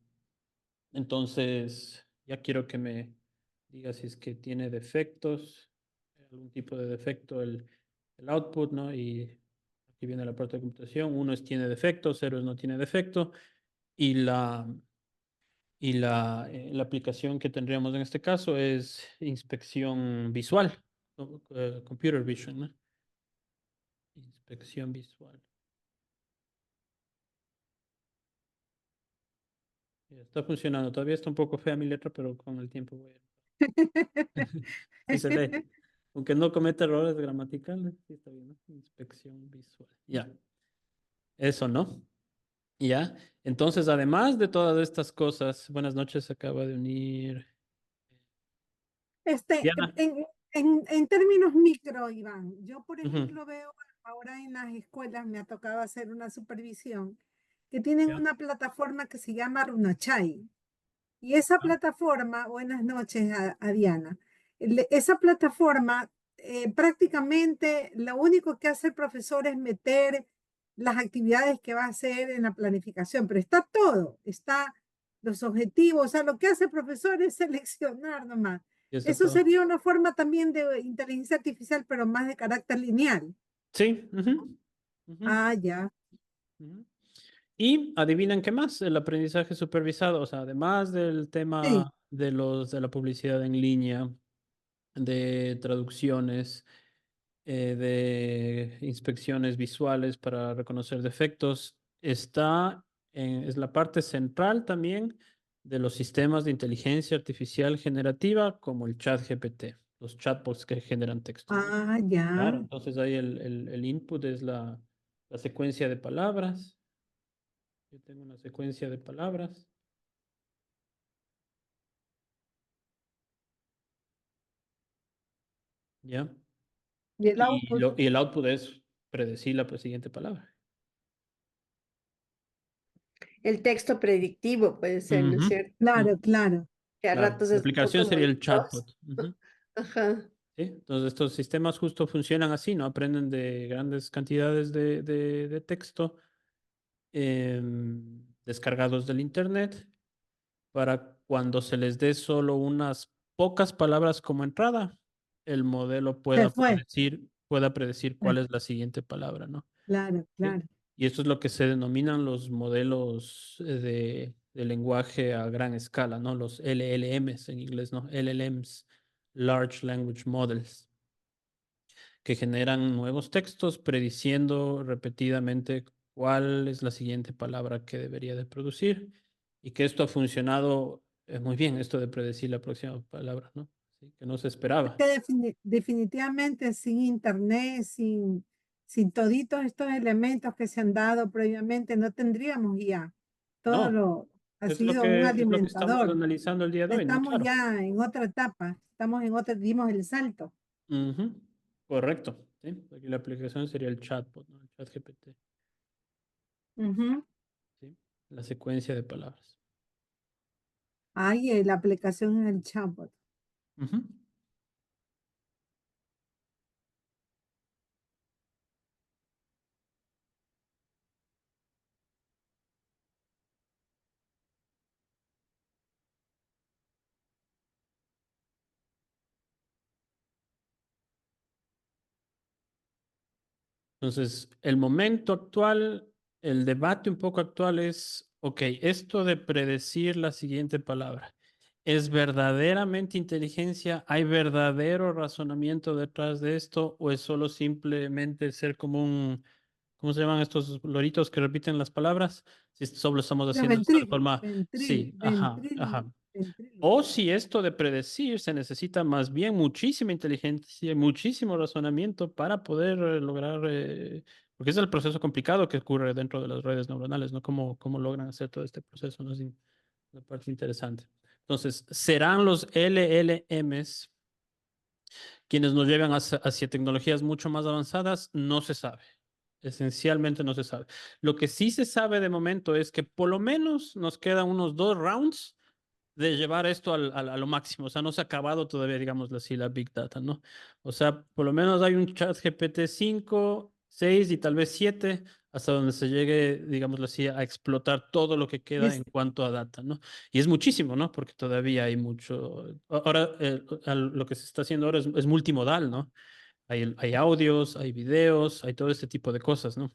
Entonces, ya quiero que me diga si es que tiene defectos, algún tipo de defecto el output, ¿no? Y aquí viene la parte de computación. Uno es tiene defecto, cero es no tiene defecto. Y la aplicación que tendríamos en este caso es inspección visual, computer vision, ¿no? Inspección visual. Ya está funcionando. Todavía está un poco fea mi letra, pero con el tiempo voy a... Sí se lee. Aunque no cometa errores gramaticales, sí está bien, ¿no? Inspección visual. Ya. Eso, ¿no? Ya. Entonces, además de todas estas cosas, buenas noches, se acaba de unir Diana. En términos micro, Iván, yo por Ujú. ejemplo veo ahora en las escuelas, me ha tocado hacer una supervisión, que tienen Ya. una plataforma que se llama Runachai. Y esa Ah, plataforma, buenas noches a Diana, esa plataforma prácticamente lo único que hace el profesor es meter las actividades que va a hacer en la planificación, pero está todo, está los objetivos, o sea, lo que hace el profesor es seleccionar nomás. ya está Eso todo. sería una forma también de inteligencia artificial, pero más de carácter lineal. Sí. Ujú, ujú, Ah, ya. ujú. Y adivinen qué más, el aprendizaje supervisado, o sea, además del Sí. tema de la publicidad en línea, de traducciones, de inspecciones visuales para reconocer defectos, es la parte central también de los sistemas de inteligencia artificial generativa como el chat GPT, los chatbots que generan texto, ¿no? Ah, ya. Claro, entonces ahí el input es la secuencia de palabras. Yo tengo una secuencia de palabras. ¿Ya? Y el Y, output. y el output es predecir la siguiente palabra. El texto predictivo puede ser, ¿no es Ujú, cierto? Claro, ujú, claro. Que a claro, ratos la es un aplicación poco sería el molestoso. chatbot. Ujú, Ajá. ¿sí? Entonces estos sistemas justo funcionan así, ¿no? Aprenden de grandes cantidades de texto descargados del Internet para cuando se les dé solo unas pocas palabras como entrada, el modelo Se fue. pueda predecir cuál es la siguiente palabra, ¿no? Claro, ¿Sí? claro. Y esto es lo que se denominan los modelos de lenguaje a gran escala, ¿no? Los LLMs en inglés, ¿no? LLMs, Large Language Models, que generan nuevos textos prediciendo repetidamente cuál es la siguiente palabra que debería de producir y que esto ha funcionado muy bien, esto de predecir la próxima palabra, ¿no? Sí, que no se esperaba. Que definitivamente sin internet, sin toditos estos elementos que se han dado previamente, no tendríamos ya. Todo No, lo ha sido un es lo que estamos alimentador. analizando el día de hoy, ¿no? Estamos Claro. ya en otra etapa, estamos en otra, dimos el salto. Ujú, correcto. ¿Sí? Aquí la aplicación sería el chatbot, ¿no? El chat GPT. Ujú. ¿Sí? La secuencia de palabras. Ahí la aplicación en el chatbot. Ujú. Entonces, el momento actual, el debate un poco actual es, ok, esto de predecir la siguiente palabra, ¿es verdaderamente inteligencia? ¿Hay verdadero razonamiento detrás de esto? ¿O es solo simplemente ser como un, ¿cómo se llaman estos loritos que repiten las palabras? Si solo estamos Los haciendo esto de forma, ventrilo, sí, ajá, ajá. ventrilo. O si esto de predecir se necesita más bien muchísima inteligencia, muchísimo razonamiento para poder lograr, porque es el proceso complicado que ocurre dentro de las redes neuronales, ¿no? ¿Cómo logran hacer todo este proceso? ¿No? Es una parte interesante. Entonces, ¿serán los LLMs quienes nos llevan hacia tecnologías mucho más avanzadas? No se sabe. Esencialmente no se sabe. Lo que sí se sabe de momento es que por lo menos nos quedan unos 2 rounds de llevar esto a lo máximo. O sea, no se ha acabado todavía, digamos así, la Big Data, ¿no? O sea, por lo menos hay un chat GPT 5, 6 y tal vez 7, hasta donde se llegue, digámoslo así, a explotar todo lo que queda en Es, cuanto a data, ¿no? Y es muchísimo, ¿no? Porque todavía hay mucho. Ahora, lo que se está haciendo ahora es multimodal, ¿no? Hay audios, hay videos, hay todo este tipo de cosas, ¿no?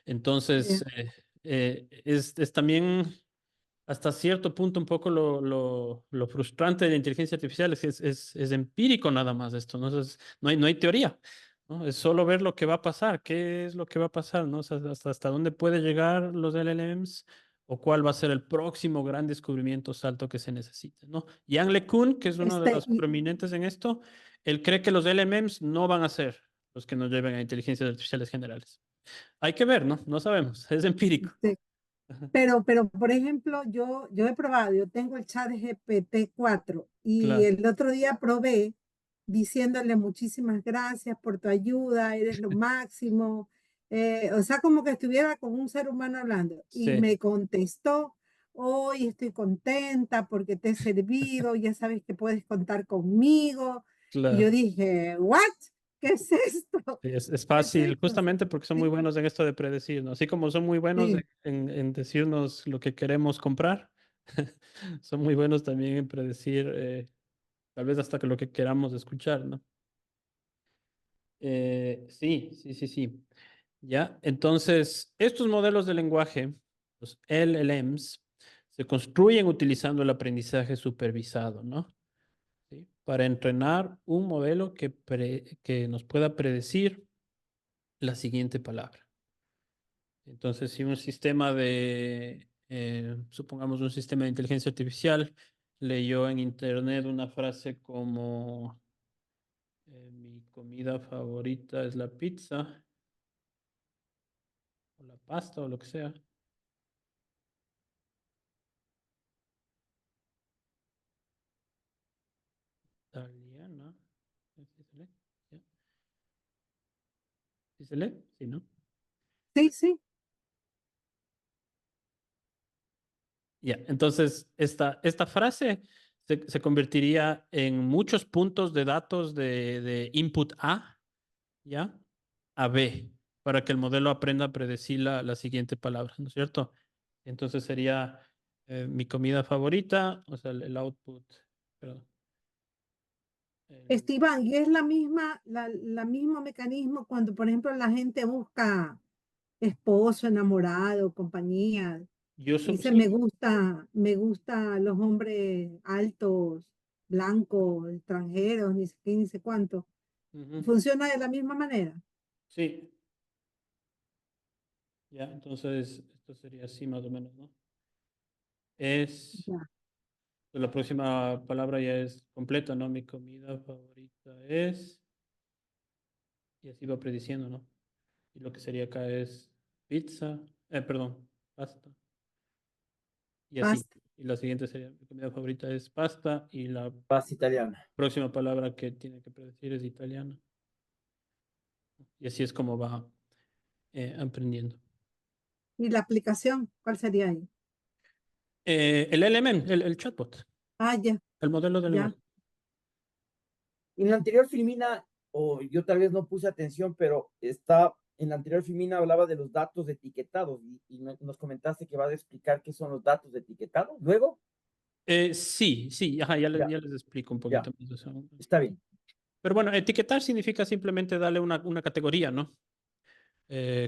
Entonces, eh, es también hasta cierto punto un poco lo frustrante de la inteligencia artificial es empírico nada más esto, ¿no? No hay teoría, ¿no? Es solo ver lo que va a pasar, qué es lo que va a pasar, ¿no? O sea, hasta dónde puede llegar los LLMs o cuál va a ser el próximo gran descubrimiento salto que se necesite, ¿no? Yang LeCun, que es uno de los Y prominentes en esto, él cree que los LLMs no van a ser los que nos lleven a inteligencias artificiales generales. Hay que ver, ¿no? No sabemos, es empírico. este, pero, por ejemplo, yo he probado, yo tengo el chat GPT-4 y Claro. el otro día probé diciéndole muchísimas gracias por tu ayuda, eres lo máximo. O sea, como que estuviera con un ser humano hablando. Y Sí, me contestó, hoy estoy contenta porque te he servido, ya sabes que puedes contar conmigo. Y yo claro. dije, ¿what? ¿Qué es esto? Sí, es ¿Qué es fácil, esto? justamente porque son muy Sí, buenos en esto de predecir, ¿no? Así como son muy buenos sí. en decirnos lo que queremos comprar, son muy buenos también en predecir tal vez hasta que lo que queramos escuchar, ¿no? Sí. Ya, entonces, estos modelos de lenguaje, los LLMs, se construyen utilizando el aprendizaje supervisado, ¿no? ¿Sí? Para entrenar un modelo que nos pueda predecir la siguiente palabra. Entonces, si un sistema supongamos un sistema de inteligencia artificial, leyó en internet una frase como mi comida favorita es la pizza o la pasta o lo que sea. Italiana. ¿Sí se lee? ¿Ya? ¿Sí se lee? Sí, ¿no? Sí, sí. Ya, entonces esta frase se convertiría en muchos puntos de datos de input A, ¿ya? A B, para que el modelo aprenda a predecir la siguiente palabra, ¿no es cierto? Entonces sería mi comida favorita, o sea, el output, perdón. el- Esteban, y es la mismo mecanismo cuando, por ejemplo, la gente busca esposo, enamorado, compañía. yo Dice, sí. me gusta los hombres altos, blancos, extranjeros, ni sé qué, ni sé cuánto. Ujú, Funciona de la misma manera. sí, ya, entonces esto sería así más o menos, ¿no? Es, Ya. la próxima palabra ya es completa, ¿no? Mi comida favorita es, y así va prediciendo, ¿no? Y lo que sería acá es pizza, perdón, pasta, y así. Basta. Y la siguiente sería, mi comida favorita es pasta, y la Paz italiana. próxima palabra que tiene que predecir es italiana. Y así es como va aprendiendo. ¿Y la aplicación? ¿Cuál sería ahí? El LMM, el chatbot, Ah, ya, el modelo de ya. lenguaje. En la anterior filmina, o yo tal vez no puse atención, pero está, en la anterior filmina hablaba de los datos etiquetados nos comentaste que vas a explicar qué son los datos de etiquetado. Luego, Sí, ajá, ya, ya les explico un ya, poquito más de eso. está bien. Pero bueno, etiquetar significa simplemente darle una categoría, ¿no?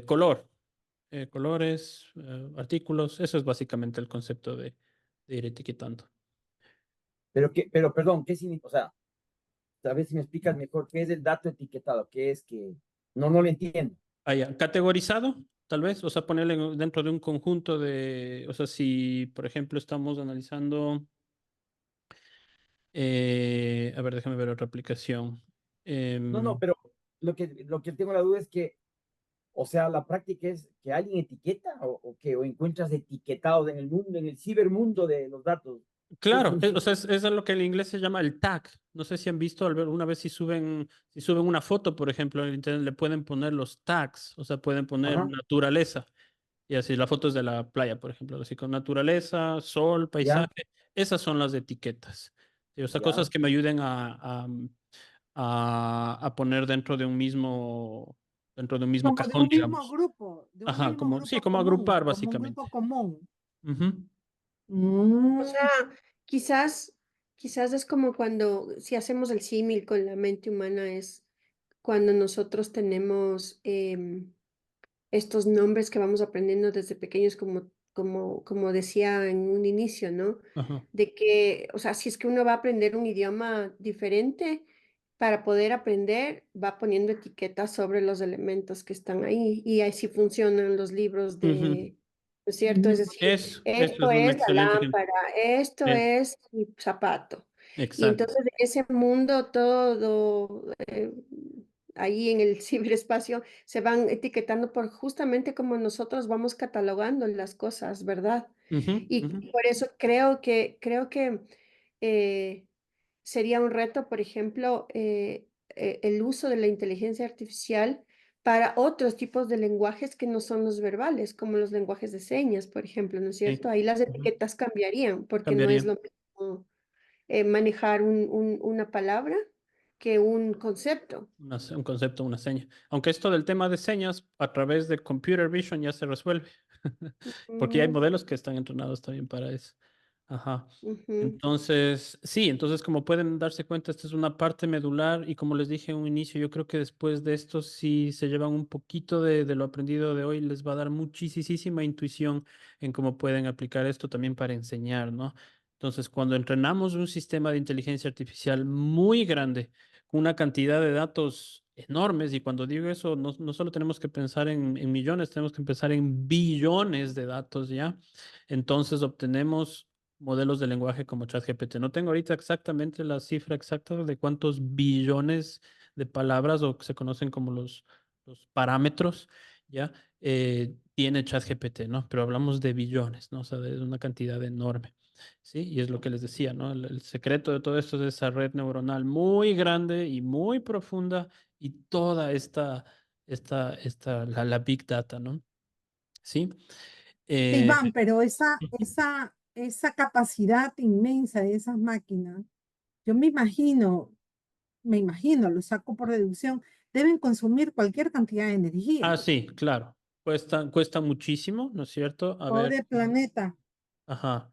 Color, colores, artículos, eso es básicamente el concepto de ir etiquetando. Pero perdón, ¿qué significa? O sea, a ver si me explicas mejor qué es el dato etiquetado, qué es que no lo entiendo. Ah, ya, categorizado, tal vez, o sea, ponerle dentro de un conjunto o sea, si, por ejemplo, estamos analizando, a ver, déjame ver otra aplicación. No, Em, pero lo que tengo la duda es que, o sea, la práctica es que alguien etiqueta o encuentras etiquetados en el mundo, en el cibermundo de los datos. ¿Cómo Claro, o funciona? sea, es lo que en inglés se llama el tag. No sé si han visto alguna vez si suben una foto, por ejemplo, en internet, le pueden poner los tags, o sea, pueden poner Ajá, naturaleza. Y así, la foto es de la playa, por ejemplo, así con naturaleza, sol, ya, paisaje. Esas son las etiquetas. Sí, o sea, cosas ya. que me ayuden a poner dentro de un mismo Como cajón, digamos. de un Ajá, mismo sí, grupo como agrupar, común, como un básicamente. grupo común. Ujú. Mm, O sea, quizás, quizás es como cuando, si hacemos el símil con la mente humana, es cuando nosotros tenemos estos nombres que vamos aprendiendo desde pequeños, como decía en un inicio, ¿no? Ajá. De que, o sea, si es que uno va a aprender un idioma diferente, para poder aprender, va poniendo etiquetas sobre los elementos que están ahí, y así funcionan los libros Ujú. de, ¿no es cierto? Es decir, Eso esto es un es la excelente ejemplo. lámpara, esto Sí, es mi zapato. Y exacto. entonces ese mundo todo ahí en el ciberespacio se van etiquetando por justamente como nosotros vamos catalogando las cosas, ¿verdad? Ujú, Y ujú. por eso creo que eh, sería un reto, por ejemplo, el uso de la inteligencia artificial para otros tipos de lenguajes que no son los verbales, como los lenguajes de señas, por ejemplo, ¿no es cierto? Sí. Ahí las Ujú. etiquetas cambiarían, porque no es Cambiaría. lo mismo manejar una palabra que un concepto. Un concepto, una seña. Aunque esto del tema de señas a través de computer vision ya se resuelve, porque ya hay Ujú, modelos que están entrenados también para eso. Ajá. ujú. Entonces, sí, entonces como pueden darse cuenta, esta es una parte medular y como les dije en un inicio, yo creo que después de esto, si se llevan un poquito de lo aprendido de hoy, les va a dar muchísima intuición en cómo pueden aplicar esto también para enseñar, ¿no? Entonces, cuando entrenamos un sistema de inteligencia artificial muy grande, con una cantidad de datos enormes, y cuando digo eso, no solo tenemos que pensar en millones, tenemos que pensar en billones de datos, ¿ya? Entonces obtenemos modelos de lenguaje como ChatGPT. No tengo ahorita exactamente la cifra exacta de cuántos billones de palabras o que se conocen como los parámetros, ¿ya? Tiene ChatGPT, ¿no? Pero hablamos de billones, ¿no? O sea, de una cantidad enorme, ¿sí? Y es lo que les decía, ¿no? El secreto de todo esto es esa red neuronal muy grande y muy profunda y toda la Big Data, ¿no? ¿Sí? Sí, Eh, Iván, pero esa capacidad inmensa de esas máquinas, yo me imagino, lo saco por deducción, deben consumir cualquier cantidad de energía. sí, claro. Cuesta muchísimo, ¿no es cierto? A ver, Pobre planeta. ajá.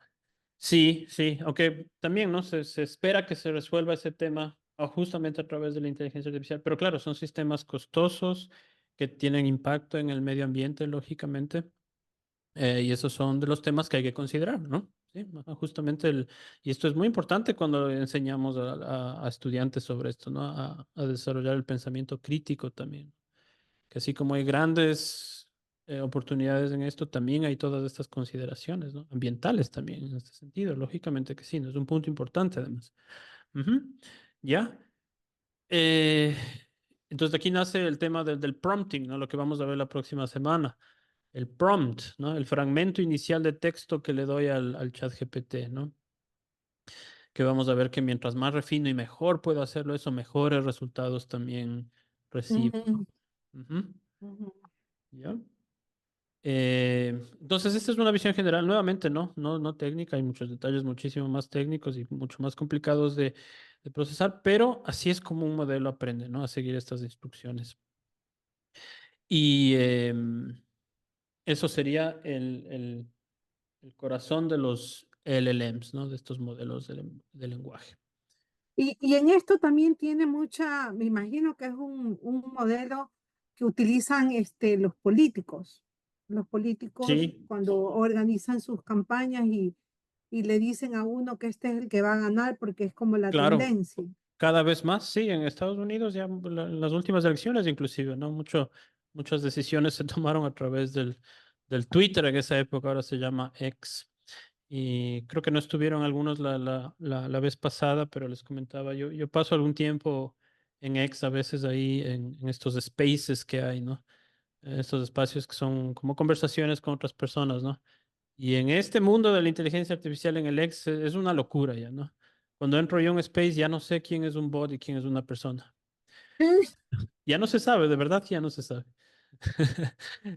Sí, sí, aunque también, ¿no? Se espera que se resuelva ese tema justamente a través de la inteligencia artificial, pero claro, son sistemas costosos que tienen impacto en el medio ambiente, lógicamente, y esos son de los temas que hay que considerar, ¿no? Sí, ajá, justamente y esto es muy importante cuando enseñamos a estudiantes sobre esto, ¿no? A desarrollar el pensamiento crítico también, que así como hay grandes oportunidades en esto, también hay todas estas consideraciones, ¿no? Ambientales también en este sentido, lógicamente que sí, ¿no? Es un punto importante además. Ujú. ¿Ya? Eh, entonces de aquí nace el tema del prompting, ¿no? Lo que vamos a ver la próxima semana. El prompt, ¿no? El fragmento inicial de texto que le doy al chat GPT, ¿no? Que vamos a ver que mientras más refino y mejor puedo hacerlo, eso mejores resultados también recibo, Ujú, ¿no? Ujú. ujú. ¿Ya? Entonces, esta es una visión general, nuevamente, no técnica, hay muchos detalles muchísimo más técnicos y mucho más complicados de procesar, pero así es como un modelo aprende, ¿no? A seguir estas instrucciones. Y eso sería el corazón de los LLMs, ¿no? De estos modelos de lenguaje. Y en esto también tiene mucha, me imagino que es un modelo que utilizan los políticos. Los políticos Sí, cuando organizan sus campañas y le dicen a uno que este es el que va a ganar porque es como la claro, tendencia. cada vez más, sí, en Estados Unidos ya las últimas elecciones inclusive, ¿no? Muchas decisiones se tomaron a través del Twitter en esa época, ahora se llama X. Y creo que no estuvieron algunos la vez pasada, pero les comentaba, yo paso algún tiempo en X a veces ahí en estos spaces que hay, ¿no? Estos espacios que son como conversaciones con otras personas, ¿no? Y en este mundo de la inteligencia artificial en el X es una locura ya, ¿no? Cuando entro yo en Space ya no sé quién es un bot y quién es una persona. Ya no se sabe, de verdad que ya no se sabe.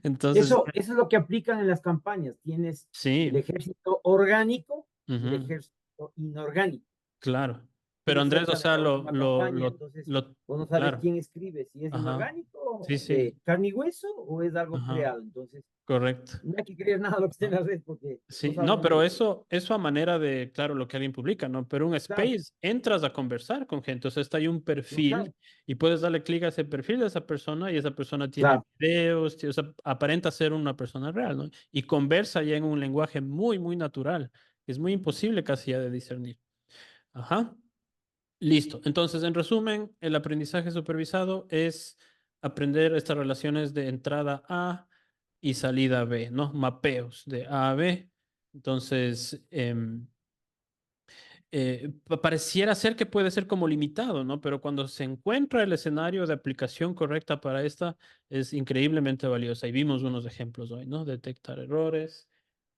Entonces, Eso es lo que aplican en las campañas. Tienes el sí, ejército orgánico y el ujú, ejército inorgánico. claro. Pero estuve Andrés, o cerca de sea, la última campaña, entonces vos no sabes claro, quién escribe, si es ajá, inorgánico, sí, sí, de carne y hueso, o es algo ajá, creado. Entonces, correcto. no hay que creer nada de lo que está en ¿No? la red porque no Sí, sabes no, dónde pero viene. eso a manera de, claro, lo que alguien publica, ¿no? Pero un Claro, space, entras a conversar con gente, o sea, está ahí un claro, perfil y puedes darle clic a ese perfil de esa persona y esa persona tiene claro. videos, o sea, aparenta ser una persona real, ¿no? Y conversa ya en un lenguaje muy, muy natural. Es muy imposible casi ya de discernir. Ajá. Listo. Entonces, en resumen, el aprendizaje supervisado es aprender estas relaciones de entrada A y salida B, ¿no? Mapeos de A a B. Entonces, pareciera ser que puede ser como limitado, ¿no? Pero cuando se encuentra el escenario de aplicación correcta para esta, es increíblemente valiosa. Y vimos unos ejemplos hoy, ¿no? Detectar errores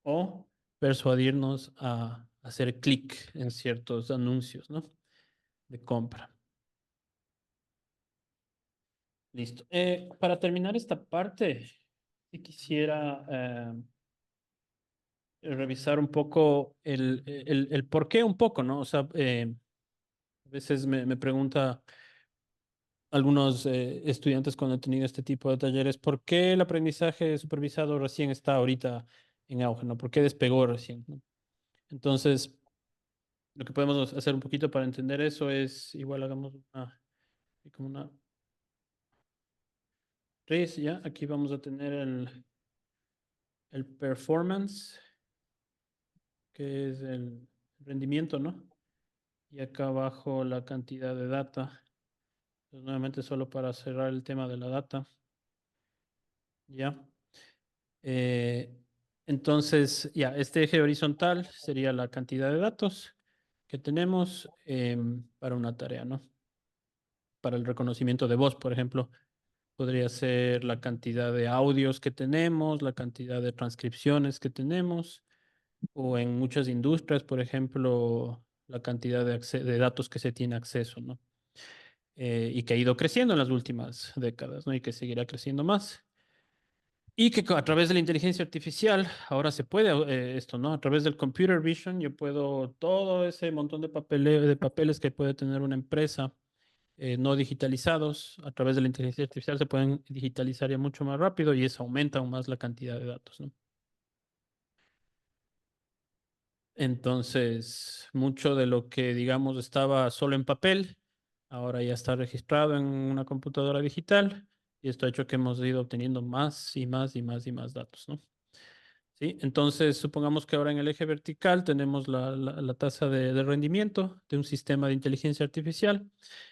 o persuadirnos a hacer clic en ciertos anuncios, ¿no? De compra. Listo. Para terminar esta parte, si quisiera revisar un poco el por qué un poco, ¿no? O sea, a veces me pregunta algunos estudiantes cuando he tenido este tipo de talleres, ¿por qué el aprendizaje supervisado recién está ahorita en auge, ¿no? ¿Por qué despegó recién, ¿no? Entonces, lo que podemos hacer un poquito para entender eso es, igual hagamos como una res, ¿ya? Aquí vamos a tener el performance, que es el rendimiento, ¿no? Y acá abajo la cantidad de data. Entonces, nuevamente solo para cerrar el tema de la data, ¿ya? Eh, entonces, ya, este eje horizontal sería la cantidad de datos que tenemos para una tarea, ¿no? Para el reconocimiento de voz, por ejemplo, podría ser la cantidad de audios que tenemos, la cantidad de transcripciones que tenemos, o en muchas industrias, por ejemplo, la cantidad de datos que se tiene acceso, ¿no? Y que ha ido creciendo en las últimas décadas, ¿no? Y que seguirá creciendo más. Y que a través de la inteligencia artificial ahora se puede esto, ¿no? A través del computer vision yo puedo todo ese montón de papeles que puede tener una empresa no digitalizados, a través de la inteligencia artificial se pueden digitalizar ya mucho más rápido y eso aumenta aún más la cantidad de datos, ¿no? Entonces, mucho de lo que, digamos, estaba solo en papel, ahora ya está registrado en una computadora digital y esto ha hecho que hemos ido obteniendo más y más y más y más datos, ¿no? Sí, entonces supongamos que ahora en el eje vertical tenemos la tasa de rendimiento de un sistema de inteligencia artificial.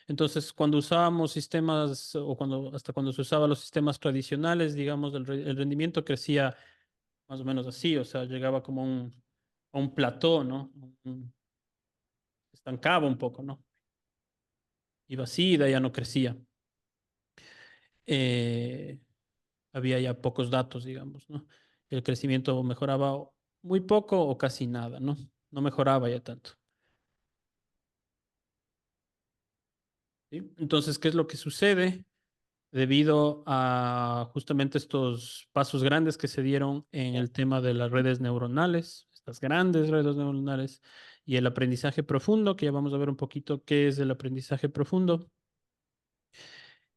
Entonces, cuando usábamos sistemas o hasta cuando se usaban los sistemas tradicionales, digamos, el rendimiento crecía más o menos así, o sea, llegaba como a un plató, ¿no? Estancaba un poco, ¿no? Iba así, de ahí ya no crecía. Eh, Había ya pocos datos, digamos, ¿no? El crecimiento mejoraba muy poco o casi nada, ¿no? No mejoraba ya tanto. ¿Sí? Entonces, ¿qué es lo que sucede? Debido a justamente estos pasos grandes que se dieron en el tema de las redes neuronales, estas grandes redes neuronales y el aprendizaje profundo, que ya vamos a ver un poquito qué es el aprendizaje profundo.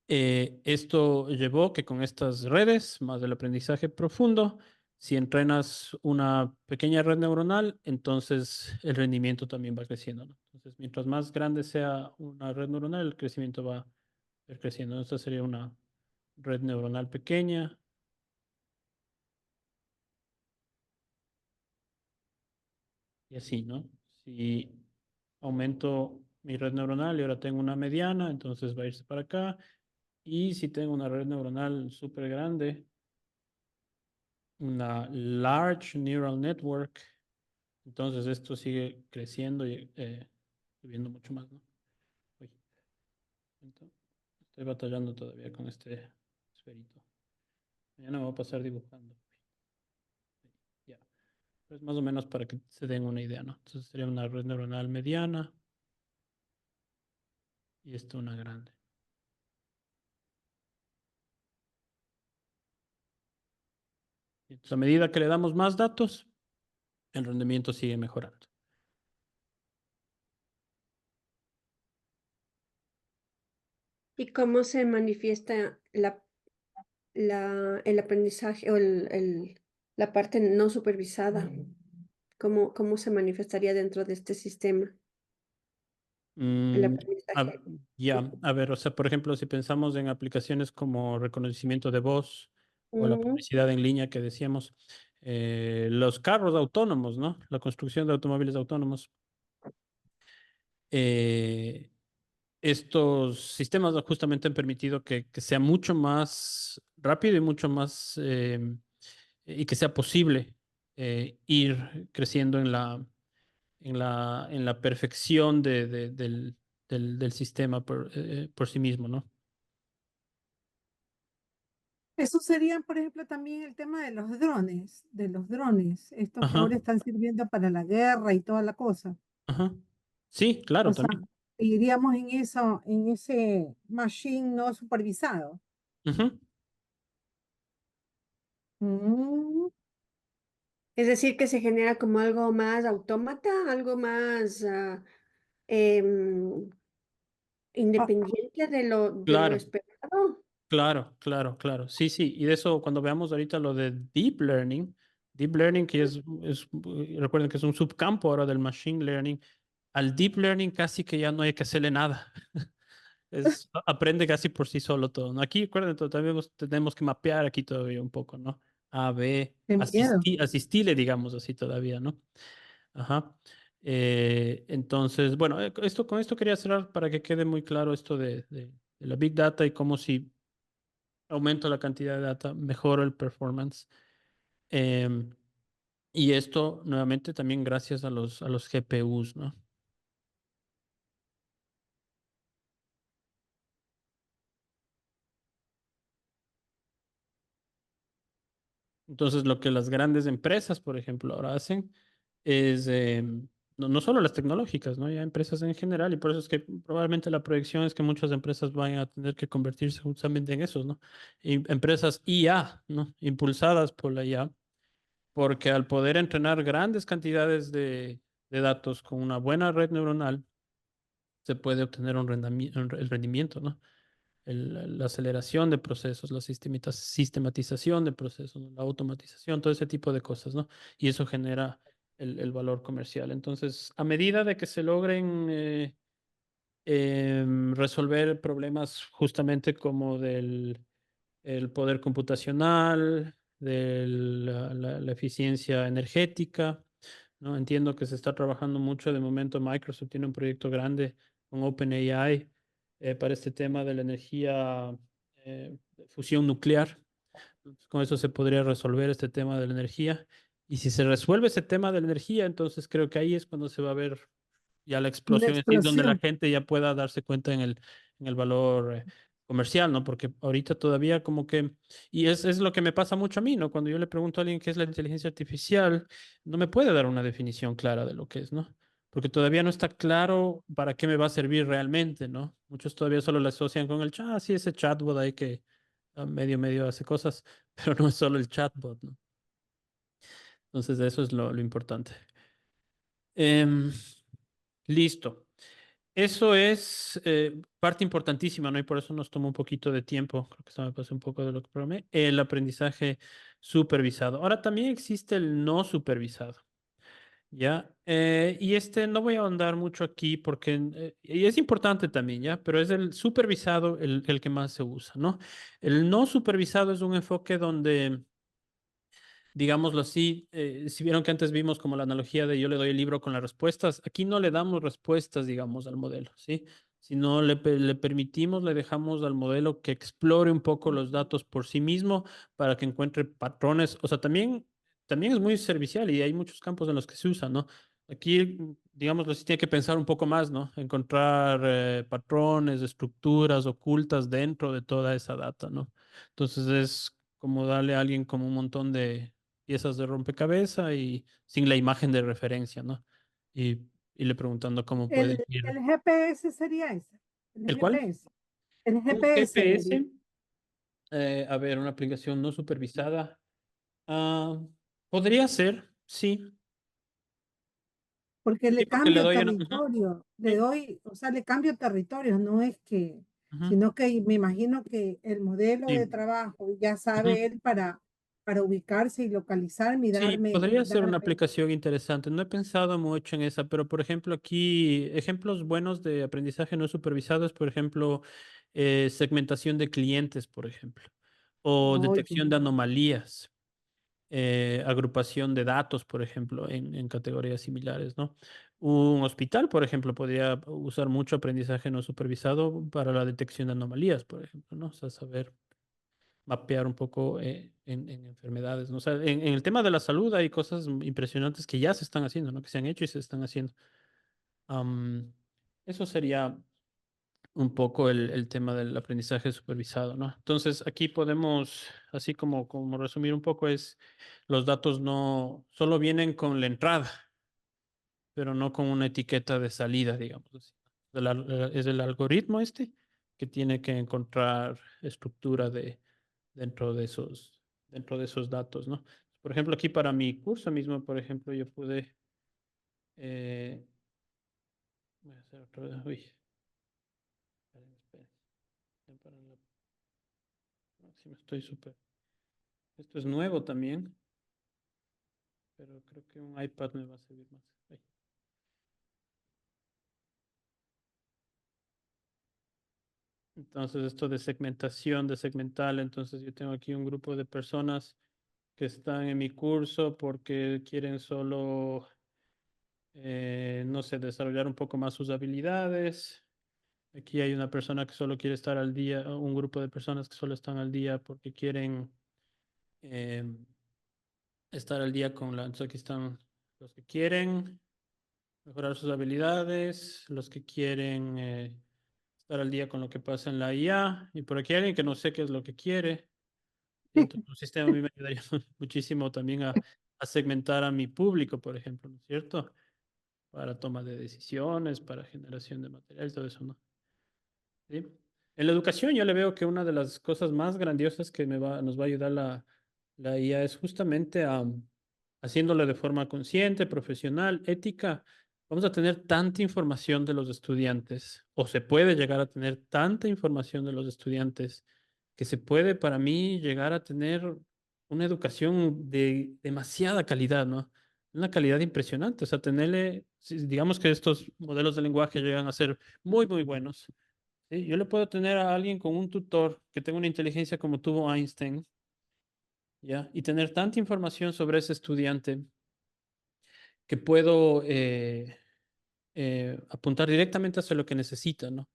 Esto llevó que con estas redes, más el aprendizaje profundo, si entrenas una pequeña red neuronal, entonces el rendimiento también va creciendo, ¿no? Entonces, mientras más grande sea una red neuronal, el crecimiento va a ir creciendo. Esta sería una red neuronal pequeña. Y así, ¿no? Si aumento mi red neuronal y ahora tengo una mediana, entonces va a irse para acá. Y si tengo una red neuronal súper grande, una large neural network, entonces esto sigue creciendo y subiendo mucho más, ¿no? Uy, entonces, estoy batallando todavía con este esferito. Mañana me voy a pasar dibujando. Ya, pues más o menos para que se den una idea, ¿no? Entonces sería una red neuronal mediana y esto una grande. Y entonces, a medida que le damos más datos, el rendimiento sigue mejorando. ¿Y cómo se manifiesta el aprendizaje o la parte no supervisada? ¿Cómo se manifestaría dentro de este sistema el Mm, a- aprendizaje? ya, a ver, o sea, por ejemplo, si pensamos en aplicaciones como reconocimiento de voz o la Mm, publicidad en línea que decíamos, los carros autónomos, ¿no? La construcción de automóviles autónomos. eh, Estos sistemas justamente han permitido que sea mucho más rápido y mucho más, y que sea posible ir creciendo en la perfección del sistema por sí mismo, ¿no? Eso sería, por ejemplo, también el tema de los drones, estos que Ajá, ahora están sirviendo para la guerra y toda la cosa. ajá. Sí, claro, O sea, también. iríamos en eso, en ese machine no supervisado. Ujú. Mm, Es decir, que se genera como algo más autómata, algo más em, ah, independiente de lo Claro, esperado. claro, claro, claro. Sí, sí. Y de eso, cuando veamos ahorita lo de Deep Learning que recuerden que es un subcampo ahora del Machine Learning, al Deep Learning casi que ya no hay que hacerle nada. Aprende casi por sí solo todo, ¿no? Aquí, recuerden, todavía tenemos que mapear aquí todavía un poco, ¿no? A, B, qué miedo. asistirle, digamos así todavía, ¿no? Ajá. Entonces, bueno, con esto quería cerrar para que quede muy claro esto de la Big Data y cómo si aumento la cantidad de data, mejoro el performance. Em, y esto, nuevamente, también gracias a los GPUs, ¿no? Entonces, lo que las grandes empresas, por ejemplo, ahora hacen es, no solo las tecnológicas, ¿no? Ya empresas en general, y por eso es que probablemente la proyección es que muchas empresas vayan a tener que convertirse justamente en esos, ¿no? Y empresas IA, ¿no? Impulsadas por la IA, porque al poder entrenar grandes cantidades de datos con una buena red neuronal, se puede obtener el rendimiento, ¿no? La aceleración de procesos, la sistematización de procesos, ¿no? La automatización, todo ese tipo de cosas, ¿no? Y eso genera el valor comercial. Entonces, a medida de que se logren resolver problemas justamente como del el poder computacional, de la eficiencia energética, ¿no? Entiendo que se está trabajando mucho de momento. Microsoft tiene un proyecto grande con OpenAI para este tema de la energía, de fusión nuclear. Con eso se podría resolver este tema de la energía. Y si se resuelve ese tema de la energía, entonces creo que ahí es cuando se va a ver ya la Una explosión, es decir, donde la explosión. gente ya pueda darse cuenta en el valor comercial, ¿no? Porque ahorita todavía como que, y es lo que me pasa mucho a mí, ¿no? Cuando yo le pregunto a alguien qué es la inteligencia artificial, no me puede dar una definición clara de lo que es, ¿no? Porque todavía no está claro para qué me va a servir realmente, ¿no? Muchos todavía solo la asocian con el chat, sí, ese chatbot ahí que medio hace cosas, pero no es solo el chatbot, ¿no? Entonces eso es lo importante. Em, Listo. Eso es parte importantísima, ¿no? Y por eso nos tomó un poquito de tiempo, creo que se me pasó un poco de lo que programé, el aprendizaje supervisado. Ahora también existe el no supervisado, ¿ya? Y este no voy a ahondar mucho aquí porque y es importante también, ¿ya? Pero es el supervisado el que más se usa, ¿no? El no supervisado es un enfoque donde digámoslo así, si vieron que antes vimos como la analogía de yo le doy el libro con las respuestas, aquí no le damos respuestas, digamos, al modelo, ¿sí? Sino le permitimos, le dejamos al modelo que explore un poco los datos por sí mismo para que encuentre patrones. O sea, también es muy servicial y hay muchos campos en los que se usa, ¿no? Aquí, digámoslo así, tiene que pensar un poco más, ¿no? Encontrar patrones, estructuras ocultas dentro de toda esa data, ¿no? Entonces es como darle a alguien como un montón de piezas de rompecabezas y sin la imagen de referencia, ¿no? Y le preguntando cómo puede ir. El GPS sería ese. El ¿El cual? GPS. El Un GPS. GPS, a ver, una aplicación no supervisada. Ah, podría ser, sí. Porque Sí, le porque le cambio doy una. Ujú, territorio, le sí, doy, o sea, le cambio territorio, no es que Ujú. sino que me imagino que el modelo de Sí. trabajo ya Ujú. sabe él para ubicarse y localizarme y Sí, darme, podría ser una darme. aplicación interesante. No he pensado mucho en esa, pero por ejemplo aquí ejemplos buenos de aprendizaje no supervisado es, por ejemplo, segmentación de clientes, por ejemplo, o Oye, detección de anomalías, agrupación de datos, por ejemplo, en categorías similares, ¿no? Un hospital, por ejemplo, podría usar mucho aprendizaje no supervisado para la detección de anomalías, por ejemplo, ¿no? O sea, saber mapear un poco en enfermedades, ¿no? O sea, en el tema de la salud hay cosas impresionantes que ya se están haciendo, ¿no? Que se han hecho y se están haciendo. Am, Eso sería un poco el tema del aprendizaje supervisado, ¿no? Entonces, aquí podemos, así como resumir un poco, es los datos no solo vienen con la entrada, pero no con una etiqueta de salida, digamos así. Es el algoritmo este que tiene que encontrar estructura dentro de esos datos, ¿no? Por ejemplo, aquí para mi curso mismo, por ejemplo, yo pude, eh, voy a hacer otra vez, uy, esperen, ya para la próxima estoy súper, esto es nuevo también, pero creo que un iPad me va a servir más. Ay. Entonces, esto de segmental, entonces yo tengo aquí un grupo de personas que están en mi curso porque quieren solo, no sé, desarrollar un poco más sus habilidades. Aquí hay una persona que solo quiere estar al día, un grupo de personas que solo están al día porque quieren eh, estar al día con la... Entonces aquí están los que quieren mejorar sus habilidades, los que quieren estar al día con lo que pasa en la IA, y por aquí hay alguien que no sé qué es lo que quiere. Y entonces, un sistema a mí me ayudaría muchísimo también a segmentar a mi público, por ejemplo, ¿no es cierto? Para toma de decisiones, para generación de material, todo eso, ¿no? ¿Sí? En la educación yo le veo que una de las cosas más grandiosas que nos va a ayudar la IA es justamente haciéndolo de forma consciente, profesional, ética. Vamos a tener tanta información de los estudiantes, o se puede llegar a tener tanta información de los estudiantes, que se puede para mí llegar a tener una educación de demasiada calidad, ¿no? Una calidad impresionante. O sea, tenerle, digamos que estos modelos de lenguaje llegan a ser muy, muy buenos. Sí, yo le puedo tener a alguien con un tutor que tenga una inteligencia como tuvo Einstein, ¿ya? Y tener tanta información sobre ese estudiante que puedo apuntar directamente hacia lo que necesita, ¿no?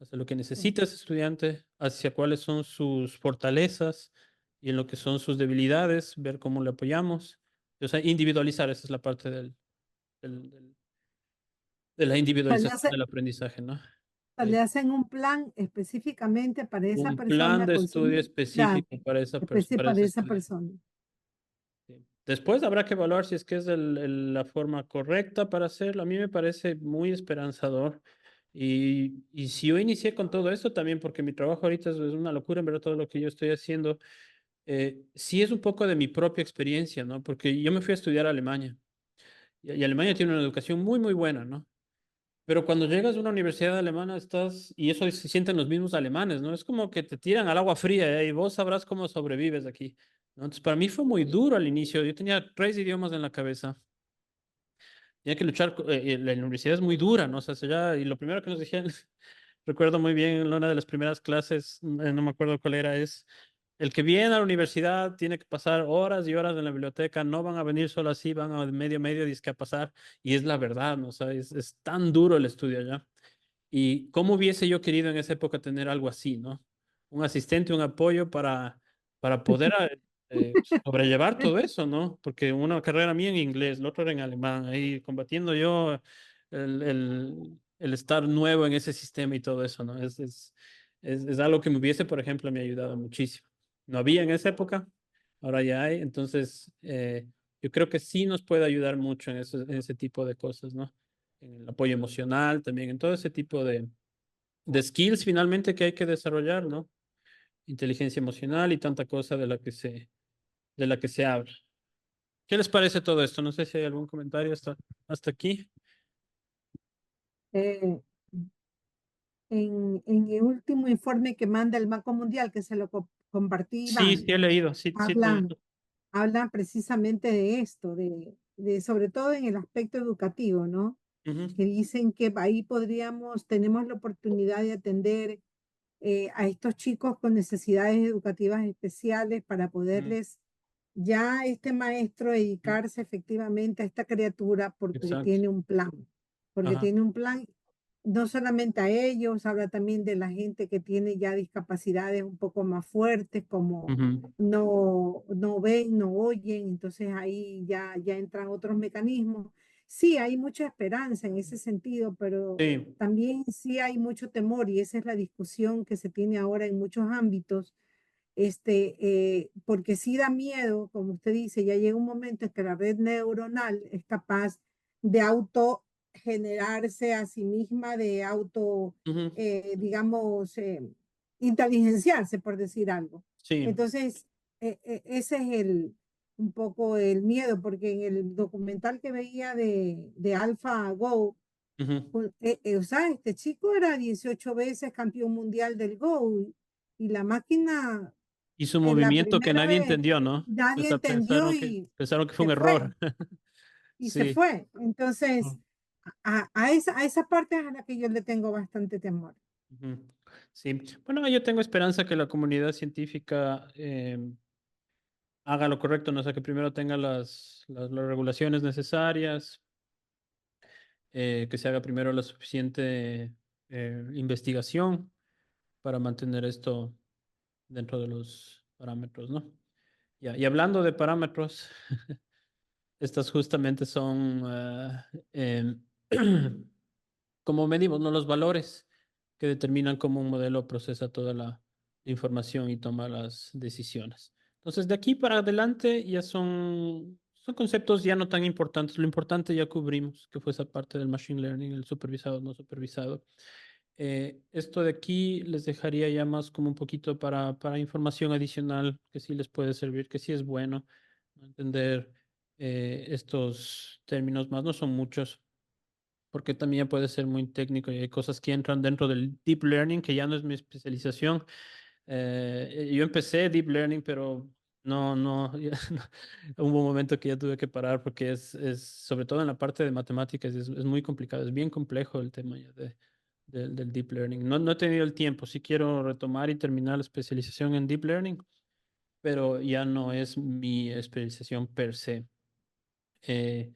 Hacia lo que necesita ese estudiante, hacia cuáles son sus fortalezas y en lo que son sus debilidades, ver cómo le apoyamos. O sea, individualizar, esa es la parte del- de la le individualización hace- del aprendizaje, ¿no? le Sí. hacen un plan específicamente para esa Un plan persona de con su estudio plan específico para esa específico para para ese esa estudiante. persona. Sí. Después habrá que evaluar si es que es la forma correcta para hacerlo. A mí me parece muy esperanzador. Y si yo inicié con todo esto también, porque mi trabajo ahorita es una locura, en verdad, todo lo que yo estoy haciendo, sí es un poco de mi propia experiencia, ¿no? Porque yo me fui a estudiar a Alemania y Alemania tiene una educación muy, muy buena, ¿no? Pero cuando llegas a una universidad alemana estás, y eso se sienten los mismos alemanes, ¿no? Es como que te tiran al agua fría, y vos sabrás cómo sobrevives aquí, ¿no? Entonces, para mí fue muy duro al inicio. Yo tenía 3 idiomas en la cabeza. Tenía que luchar, la universidad es muy dura, ¿no? O sea, y lo primero que nos dijeron, recuerdo muy bien, en una de las primeras clases, no me acuerdo cuál era, es, el que viene a la universidad tiene que pasar horas y horas en la biblioteca, no van a venir solo así, van a medio, disque a pasar, y es la verdad, ¿no? O sea, es tan duro el estudio allá. Y cómo hubiese yo querido en esa época tener algo así, ¿no? Un asistente, un apoyo para poder sobrellevar todo eso, ¿no? Porque una carrera mía en inglés, la otra era en alemán, ahí combatiendo yo el estar nuevo en ese sistema y todo eso, ¿no? Es algo que me hubiese, por ejemplo, me ha ayudado muchísimo. No había en esa época, ahora ya hay, entonces yo creo que sí nos puede ayudar mucho en ese tipo de cosas, ¿no? En el apoyo emocional, también en todo ese tipo de skills finalmente que hay que desarrollar, ¿no? Inteligencia emocional y tanta cosa de la que se habla. ¿Qué les parece todo esto? No sé si hay algún comentario hasta aquí. Eh, en el último informe que manda el Banco Mundial, que se lo compartí, Sí, Iván, sí he leído, sí, sí he hablan, leído. hablan precisamente de esto, de sobre todo en el aspecto educativo, ¿no? Ujú, Que dicen que ahí tenemos la oportunidad de atender a estos chicos con necesidades educativas especiales para ujú, poderles ya este maestro ujú. dedicarse efectivamente a esta criatura Exacto. porque Ajá. tiene un plan no solamente a ellos, habla también de la gente que tiene ya discapacidades un poco más fuertes, como Ujú. no ven, no oyen, entonces ahí ya entran otros mecanismos. Sí, hay mucha esperanza en ese sentido, pero Sí. también sí hay mucho temor y esa es la discusión que se tiene ahora en muchos ámbitos, porque sí da miedo, como usted dice, ya llega un momento en que la red neuronal es capaz de autogenerarse a sí misma, de Ujú. digamos, inteligenciarse, por decir algo. Sí. Entonces, ese es un poco el miedo, porque en el documental que veía de AlphaGo, Ujú. o sea, este chico era 18 veces campeón mundial del Go y la máquina Y su en la movimiento que primera nadie vez entendió, ¿no? nadie entendió Pensaron que fue se un fue, error. y se Sí. fue. Entonces, Ujú. a esa parte es a la que yo le tengo bastante temor. Ujú. Sí. Bueno, yo tengo esperanza que la comunidad científica haga lo correcto, ¿no? O sea, que primero tenga las regulaciones necesarias, que se haga primero la suficiente investigación para mantener esto dentro de los parámetros, ¿no? Ya, y hablando de parámetros, estas justamente son como medimos, ¿no? Los valores que determinan cómo un modelo procesa toda la información y toma las decisiones. Entonces, de aquí para adelante ya son conceptos ya no tan importantes. Lo importante ya cubrimos, que fue esa parte del machine learning, el supervisado, no supervisado. Esto de aquí les dejaría ya más como un poquito para información adicional que sí les puede servir, que sí es bueno, ¿no? Entender estos términos más, no son muchos, porque también puede ser muy técnico y hay cosas que entran dentro del deep learning, que ya no es mi especialización. Yo empecé deep learning, pero no, hubo un momento que ya tuve que parar porque sobre todo en la parte de matemáticas, es muy complicado, es bien complejo el tema ya del deep learning. No he tenido el tiempo, sí quiero retomar y terminar la especialización en deep learning, pero ya no es mi especialización per se. Eh,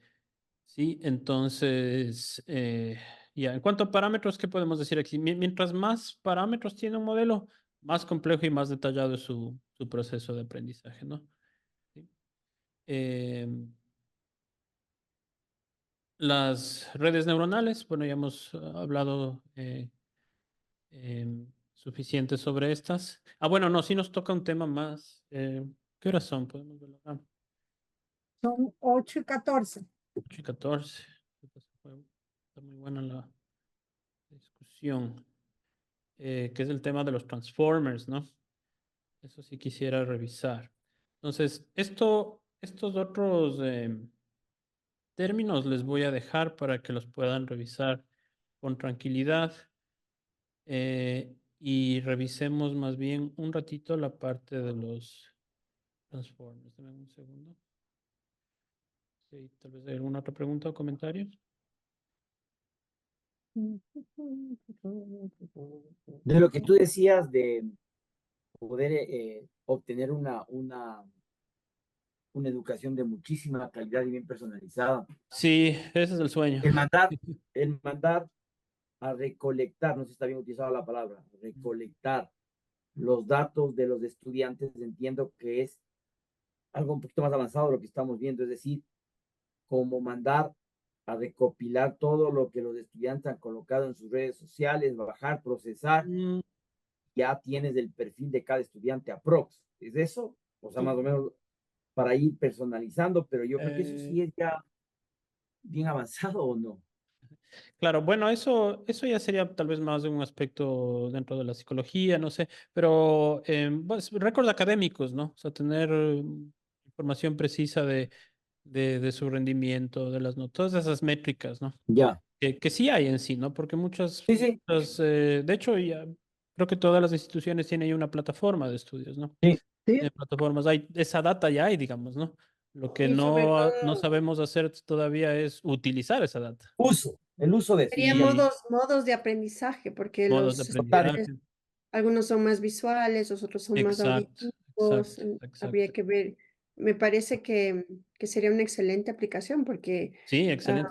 Sí, entonces, ya, en cuanto a parámetros, ¿qué podemos decir aquí? Mientras más parámetros tiene un modelo, más complejo y más detallado es su proceso de aprendizaje, ¿no? Sí. Las redes neuronales, bueno, ya hemos hablado suficiente sobre estas. Ah, bueno, no, sí nos toca un tema más. ¿Qué horas son? Podemos verlo. Ah, Son 8:14. 8:14. Está muy buena la discusión. Que es el tema de los transformers, ¿no? Eso sí quisiera revisar. Entonces, estos otros términos les voy a dejar para que los puedan revisar con tranquilidad y revisemos más bien un ratito la parte de los transformers. Dame un segundo. Sí, tal vez hay alguna otra pregunta o comentario. De lo que tú decías de poder obtener una educación de muchísima calidad y bien personalizada. Sí, ese es el sueño. El mandar, el mandar a recolectar, no sé si está bien utilizada la palabra, recolectar los datos de los estudiantes, entiendo que es algo un poquito más avanzado de lo que estamos viendo, es decir, como mandar a recopilar todo lo que los estudiantes han colocado en sus redes sociales, bajar, procesar, Mm, ya tienes el perfil de cada estudiante aprox. ¿Es eso? O sea, más o mm, menos para ir personalizando, pero yo creo que eso eh, sí es ya bien avanzado o no. Claro, bueno, eso ya sería tal vez más de un aspecto dentro de la psicología, no sé, pero pues, récords académicos, ¿no? O sea, tener información precisa de su rendimiento, de las notas, todas esas métricas, ¿no? Ya. que sí hay en sí, ¿no? Porque Sí, sí, de hecho, ya, creo que todas las instituciones tienen ahí una plataforma de estudios, ¿no? sí. Sí, Plataformas, hay, esa data ya hay, digamos, ¿no? Lo que Y sobre no todo, sabemos hacer todavía es utilizar esa data, el uso de eso. Sería y modos de aprendizaje, porque modos de los Total, estudiantes, aprendizaje. algunos son más visuales, los otros son más Exacto, auditivos. exacto, Habría exacto. que ver. Me parece que sería una excelente aplicación porque, Sí, ah, excelente.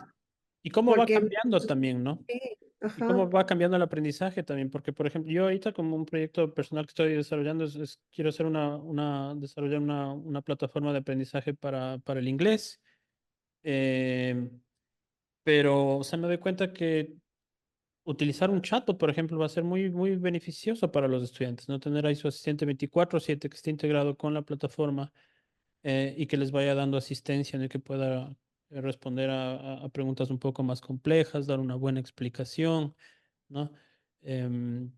Y cómo va porque cambiando también, ¿no? sí, Y ajá. cómo va cambiando el aprendizaje también, porque, por ejemplo, yo ahorita como un proyecto personal que estoy desarrollando quiero hacer desarrollar una plataforma de aprendizaje para el inglés. Eh, pero, o sea, me doy cuenta que utilizar un chatbot, por ejemplo, va a ser muy, muy beneficioso para los estudiantes, ¿no? Tener ahí su asistente 24/7 que esté integrado con la plataforma, y que les vaya dando asistencia, ¿no? Y que pueda responder a preguntas un poco más complejas, dar una buena explicación, ¿no? Em,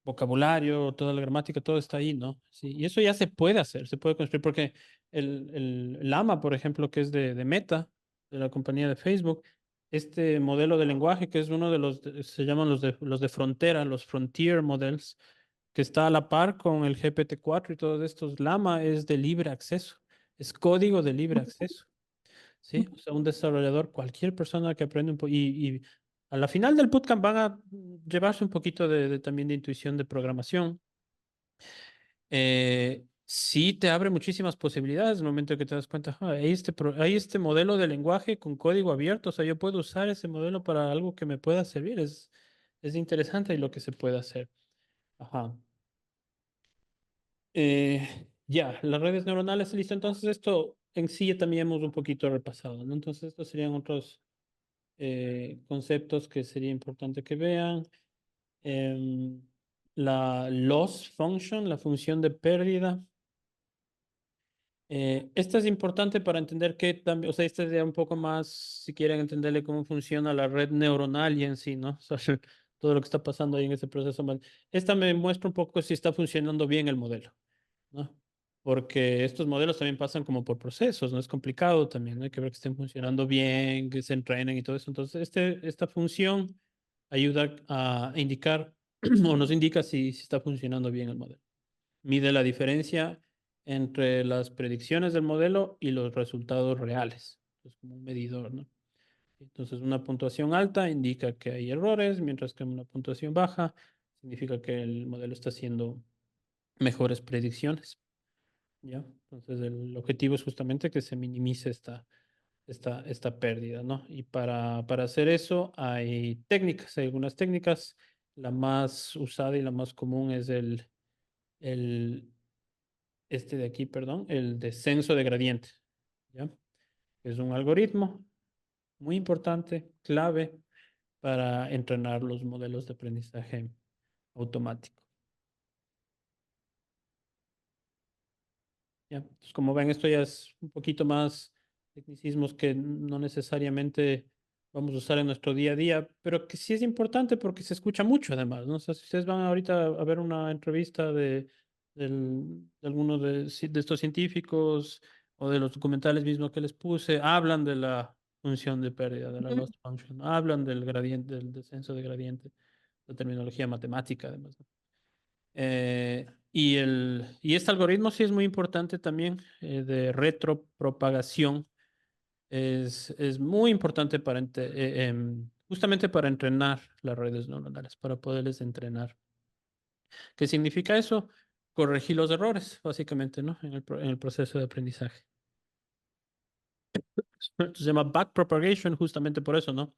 vocabulario, toda la gramática, todo está ahí, ¿no? Sí, y eso ya se puede hacer, se puede construir, porque el Llama, por ejemplo, que es de Meta, de la compañía de Facebook, este modelo de lenguaje, que es uno de se llaman los de frontera, los frontier models, que está a la par con el GPT-4 y todos estos, Llama es de libre acceso, es código de libre acceso. ¿Sí? O sea, un desarrollador, cualquier persona que aprende y a la final del bootcamp van a llevarse un poquito también de intuición de programación. Sí te abre muchísimas posibilidades en el momento que te das cuenta, "Ah, hay este modelo de lenguaje con código abierto, o sea, yo puedo usar ese modelo para algo que me pueda servir, es interesante lo que se puede hacer. Ajá. Ya, las redes neuronales, listo. Entonces, esto en sí ya también hemos un poquito repasado, ¿no? Entonces, estos serían otros conceptos que sería importante que vean. Em, la loss function, la función de pérdida. Esta es importante para entender que también, o sea, esta sería un poco más, si quieren entenderle cómo funciona la red neuronal y en sí, ¿no? O sea, todo lo que está pasando ahí en ese proceso. Esta me muestra un poco si está funcionando bien el modelo, ¿no? Porque estos modelos también pasan como por procesos, ¿no? Es complicado también, ¿no? Hay que ver que estén funcionando bien, que se entrenen y todo eso. Entonces, esta función ayuda a indicar o nos indica si está funcionando bien el modelo. Mide la diferencia entre las predicciones del modelo y los resultados reales. Es como un medidor, ¿no? Entonces, una puntuación alta indica que hay errores, mientras que una puntuación baja significa que el modelo está haciendo mejores predicciones. ¿Ya? Entonces el objetivo es justamente que se minimice esta pérdida, ¿no? Y para hacer eso hay técnicas, hay algunas técnicas. La más usada y la más común es el este de aquí, perdón, el descenso de gradiente, ¿ya? Es un algoritmo muy importante, clave para entrenar los modelos de aprendizaje automático. ¿Ya? Entonces, como ven, esto ya es un poquito más tecnicismos que no necesariamente vamos a usar en nuestro día a día, pero que sí es importante porque se escucha mucho además, ¿no? O sea, si ustedes van ahorita a ver una entrevista de alguno de estos científicos o de los documentales mismos que les puse, hablan de la función de pérdida, de la loss function, hablan del gradiente, del descenso de gradiente, la terminología matemática además, ¿no? Y este algoritmo sí es muy importante también, de retropropagación. Es muy importante justamente para entrenar las redes neuronales, para poderles entrenar. ¿Qué significa eso? Corregir los errores, básicamente, ¿no? En el proceso de aprendizaje. Se llama backpropagation justamente por eso, ¿no?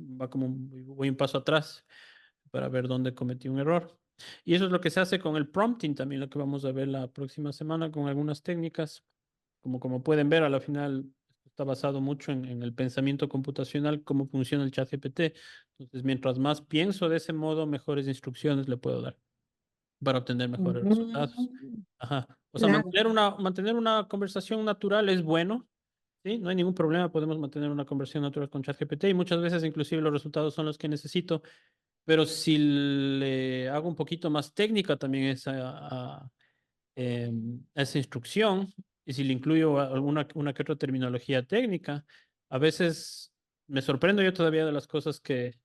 Va como voy un paso atrás para ver dónde cometí un error. Y eso es lo que se hace con el prompting también, lo que vamos a ver la próxima semana con algunas técnicas. Como pueden ver, a la final está basado mucho en el pensamiento computacional, cómo funciona el chat GPT. Entonces, mientras más pienso de ese modo, mejores instrucciones le puedo dar para obtener mejores resultados. mm, Ajá. O sea, claro. mantener una conversación natural es bueno, ¿sí? No hay ningún problema, podemos mantener una conversación natural con ChatGPT y muchas veces inclusive los resultados son los que necesito, pero si le hago un poquito más técnica también esa instrucción y si le incluyo una que otra terminología técnica, a veces me sorprendo yo todavía de las cosas que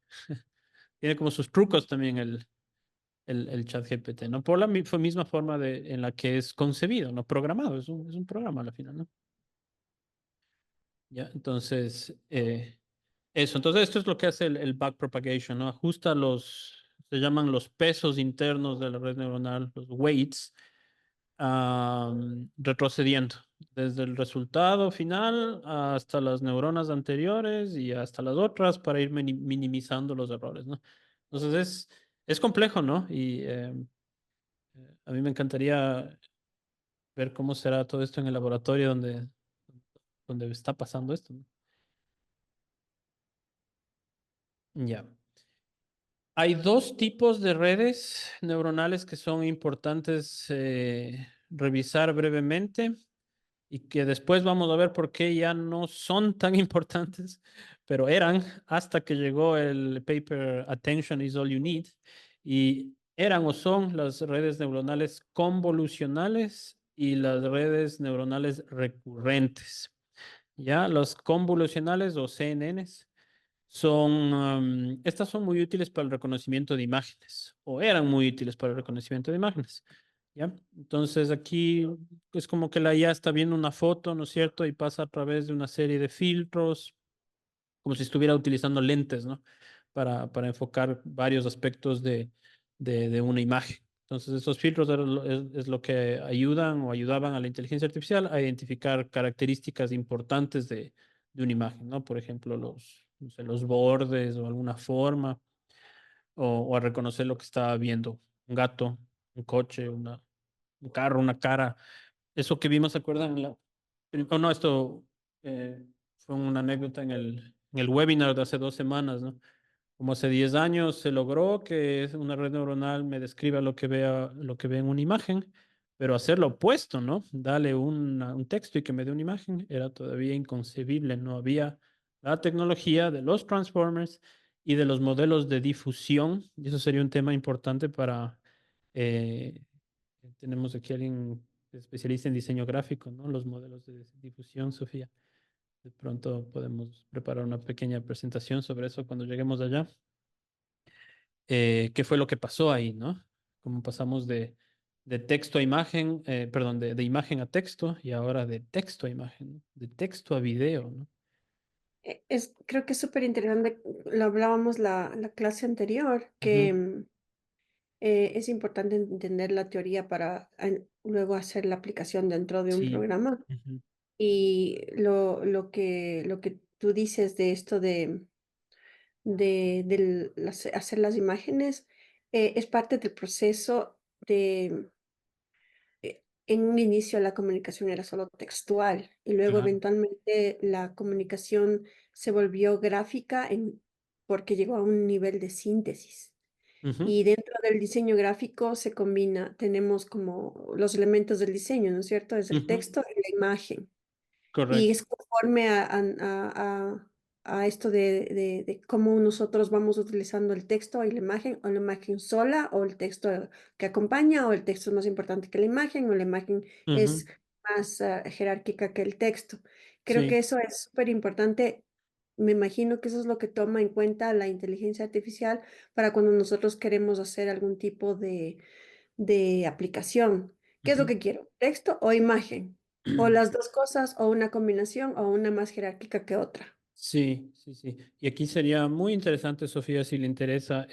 tiene como sus trucos también el chat GPT, ¿no? Por la misma forma en la que es concebido, no programado, es un programa al final, ¿no? Ya, entonces, eso, entonces esto es lo que hace el backpropagation, ¿no? Ajusta se llaman los pesos internos de la red neuronal, los weights, retrocediendo desde el resultado final hasta las neuronas anteriores y hasta las otras para ir minimizando los errores, ¿no? Entonces es complejo, ¿no? Y a mí me encantaría ver cómo será todo esto en el laboratorio donde está pasando esto, ¿no? Ya. Hay dos tipos de redes neuronales que son importantes revisar brevemente y que después vamos a ver por qué ya no son tan importantes, pero eran hasta que llegó el paper Attention is All You Need, y eran o son las redes neuronales convolucionales y las redes neuronales recurrentes. Ya, los convolucionales o CNNs estas son muy útiles para el reconocimiento de imágenes, o eran muy útiles para el reconocimiento de imágenes. ¿Ya? Entonces aquí es como que la IA está viendo una foto, ¿no es cierto? Y pasa a través de una serie de filtros, como si estuviera utilizando lentes, ¿no? Para enfocar varios aspectos de una imagen. Entonces, esos filtros es lo que ayudan o ayudaban a la inteligencia artificial a identificar características importantes de una imagen, ¿no? Por ejemplo, no sé, los bordes o alguna forma, o a reconocer lo que estaba viendo, un gato, un coche, un carro, una cara. Eso que vimos, ¿se acuerdan? Oh, no, esto fue una anécdota en el webinar de hace 2 semanas, ¿no? Como hace 10 años se logró que una red neuronal me describa lo que ve en una imagen, pero hacer lo opuesto, ¿no? Dale un texto y que me dé una imagen era todavía inconcebible. No había la tecnología de los transformers y de los modelos de difusión, y eso sería un tema importante eh, tenemos aquí a alguien especialista en diseño gráfico, ¿no? Los modelos de difusión, Sofía. De pronto podemos preparar una pequeña presentación sobre eso cuando lleguemos allá. ¿Qué fue lo que pasó ahí, no? Cómo pasamos de texto a imagen, perdón, de imagen a texto y ahora de texto a imagen, ¿no? De texto a video, ¿no? Creo que es súper interesante, lo hablábamos la clase anterior, que Ujú. es importante entender la teoría para luego hacer la aplicación dentro de un Sí. programa. Ujú. Y lo que tú dices de esto de hacer las imágenes es parte del proceso de, en un inicio la comunicación era solo textual y luego Ajá. eventualmente la comunicación se volvió gráfica porque llegó a un nivel de síntesis. Ujú. Y dentro del diseño gráfico se combina, tenemos como los elementos del diseño, ¿no es cierto? Es el Ujú. texto y la imagen. Y Correcto. es conforme a esto de cómo nosotros vamos utilizando el texto y la imagen, o la imagen sola, o el texto que acompaña, o el texto es más importante que la imagen, o la imagen es Ujú. más jerárquica que el texto. Creo que Sí. eso es súper importante. Me imagino que eso es lo que toma en cuenta la inteligencia artificial para cuando nosotros queremos hacer algún tipo de aplicación. ¿Qué es lo Ujú. que quiero? ¿Texto o imagen? O las dos cosas, o una combinación, o una más jerárquica que otra. Sí, sí, sí. Y aquí sería muy interesante, Sofía, si le interesa,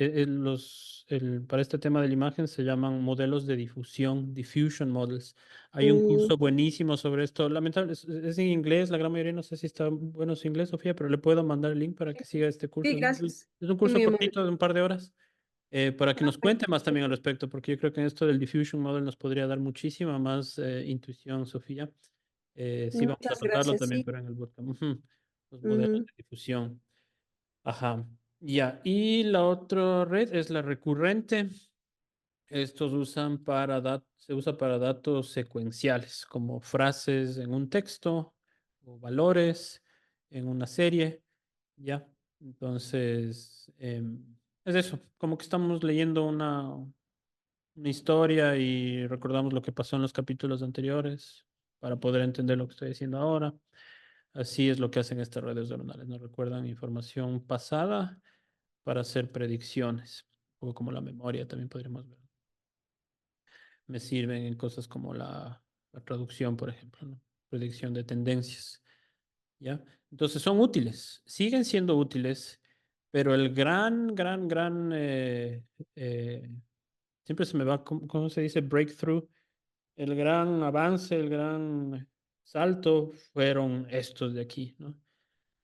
para este tema de la imagen se llaman modelos de difusión, diffusion models. Hay un Mm, curso buenísimo sobre esto. Lamentablemente es en inglés, la gran mayoría no sé si está bueno su inglés, Sofía, pero le puedo mandar el link para que siga este curso. sí, gracias. Es un Sí, curso muy amable. cortito de un par de horas, para que nos cuente más también al respecto, porque yo creo que en esto del diffusion model nos podría dar muchísima más intuición, Sofía. Sí, vamos a Muchas tocarlo gracias, también, sí. pero en el bootcamp. Ujú. Los modelos Mm, de difusión. Ajá. Ya. Y la otra red es la recurrente. Estos se usa para datos secuenciales, como frases en un texto o valores en una serie. Ya. Entonces, es eso, como que estamos leyendo una historia y recordamos lo que pasó en los capítulos anteriores para poder entender lo que estoy diciendo ahora. Así es lo que hacen estas redes neuronales, ¿no? Recuerdan información pasada para hacer predicciones, o como la memoria también podríamos ver. Me sirven en cosas como la traducción, por ejemplo, ¿no? Predicción de tendencias, ¿ya? Entonces son útiles, siguen siendo útiles, pero el gran, siempre se me va, ¿cómo se dice? Breakthrough. El gran avance, el gran salto fueron estos de aquí, ¿no?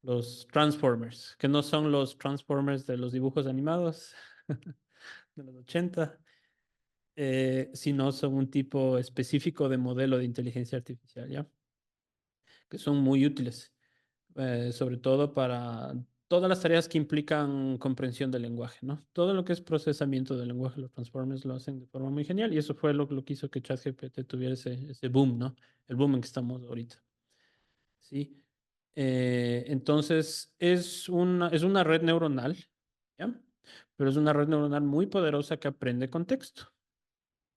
Los Transformers, que no son los Transformers de los dibujos animados de los 80, sino son un tipo específico de modelo de inteligencia artificial, ¿ya? Que son muy útiles, sobre todo para todas las tareas que implican comprensión del lenguaje, ¿no? Todo lo que es procesamiento del lenguaje, los Transformers lo hacen de forma muy genial y eso fue lo que hizo que ChatGPT tuviera ese boom, ¿no? El boom en que estamos ahorita, ¿sí? Entonces, es una red neuronal, ¿ya? Pero es una red neuronal muy poderosa que aprende contexto,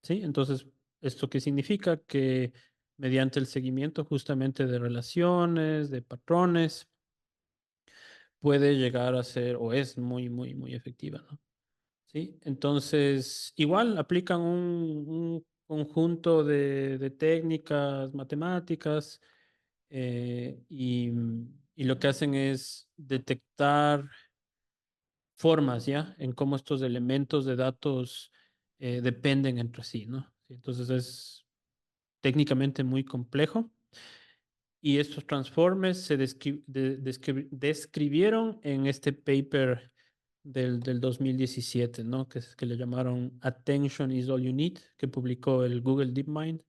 ¿sí? Entonces, ¿esto qué significa? Que mediante el seguimiento justamente de relaciones, de patrones, puede llegar a ser o es muy efectiva, ¿no? ¿Sí? Entonces, igual aplican un conjunto de técnicas matemáticas y lo que hacen es detectar formas, ¿ya? En cómo estos elementos de datos dependen entre sí, ¿no? Sí, entonces es técnicamente muy complejo. Y estos transformes se describieron en este paper del 2017, ¿no? Que le llamaron Attention is All You Need, que publicó el Google DeepMind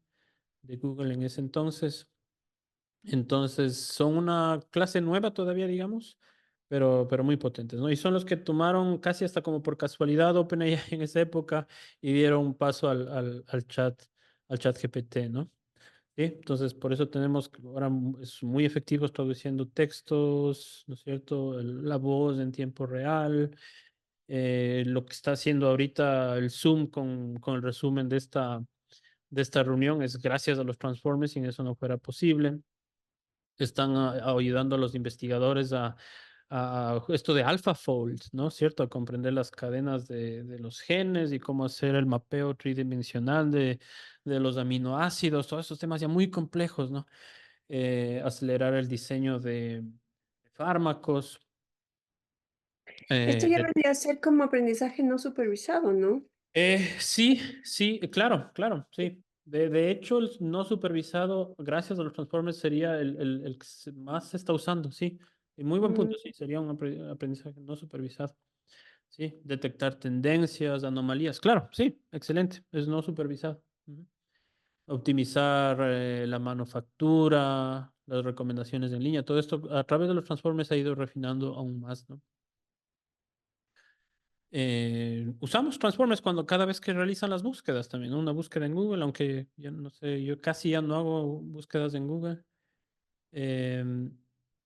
de Google en ese entonces. Entonces, son una clase nueva todavía, digamos, pero muy potentes, ¿no? Y son los que tomaron casi hasta como por casualidad OpenAI en esa época y dieron un paso al chat GPT, ¿no? Sí, entonces por eso tenemos que ahora es muy efectivos traduciendo textos, ¿no es cierto? La voz en tiempo real, lo que está haciendo ahorita el Zoom con el resumen de esta reunión es gracias a los Transformers, sin eso no fuera posible. Están ayudando a los investigadores a esto de AlphaFold, ¿no? ¿Cierto? A comprender las cadenas de los genes y cómo hacer el mapeo tridimensional de los aminoácidos, todos esos temas ya muy complejos, ¿no? Acelerar el diseño de fármacos. Esto eh, ya de- vendría a ser como aprendizaje no supervisado, ¿no? sí, claro, sí. De hecho, el no supervisado, gracias a los transformers, sería el que más se está usando, sí. Y muy buen Mm. punto, sí, sería un aprendizaje no supervisado. Sí, detectar tendencias, anomalías. Claro, sí, excelente, es no supervisado. Ujú. Optimizar la manufactura, las recomendaciones en línea, todo esto a través de los transformers se ha ido refinando aún más, ¿no? Usamos transformers cuando cada vez que realizan las búsquedas también, ¿no? Una búsqueda en Google, aunque yo no sé, yo casi ya no hago búsquedas en Google. Em,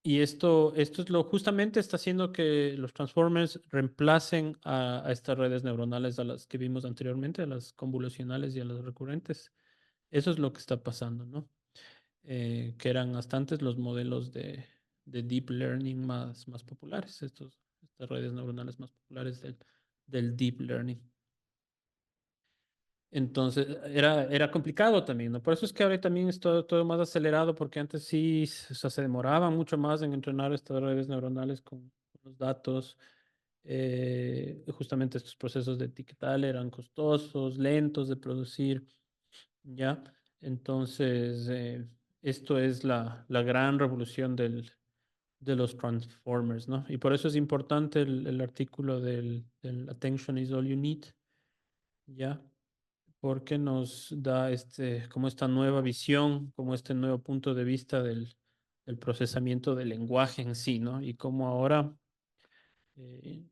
y esto es lo justamente está haciendo que los transformers reemplacen a estas redes neuronales a las que vimos anteriormente, a las convolucionales y a las recurrentes. Eso es lo que está pasando, ¿no? Que eran hasta antes los modelos de deep learning más populares, estas redes neuronales más populares del deep learning. Entonces, era complicado también, ¿no? Por eso es que ahora también es todo más acelerado, porque antes sí, o sea, se demoraba mucho más en entrenar estas redes neuronales con los datos. Justamente estos procesos de etiquetar eran costosos, lentos de producir, ¿ya? Entonces, esto es la gran revolución de los transformers, ¿no? Y por eso es importante el artículo del Attention is all you need, ¿ya? Porque nos da como esta nueva visión, como este nuevo punto de vista del procesamiento del lenguaje en sí, ¿no? Y como ahora eh,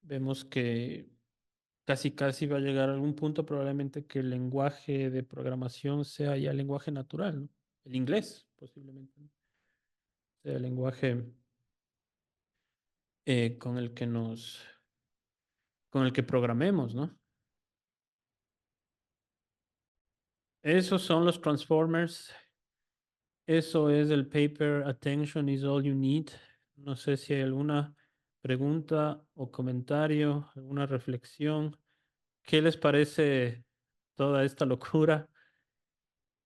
vemos que casi va a llegar a algún punto probablemente que el lenguaje de programación sea ya el lenguaje natural, ¿no? El inglés, posiblemente, ¿no? Sea el lenguaje con el que con el que programemos, ¿no? Esos son los transformers. Eso es el paper Attention is all you need. No sé si hay alguna pregunta o comentario, alguna reflexión. ¿Qué les parece toda esta locura?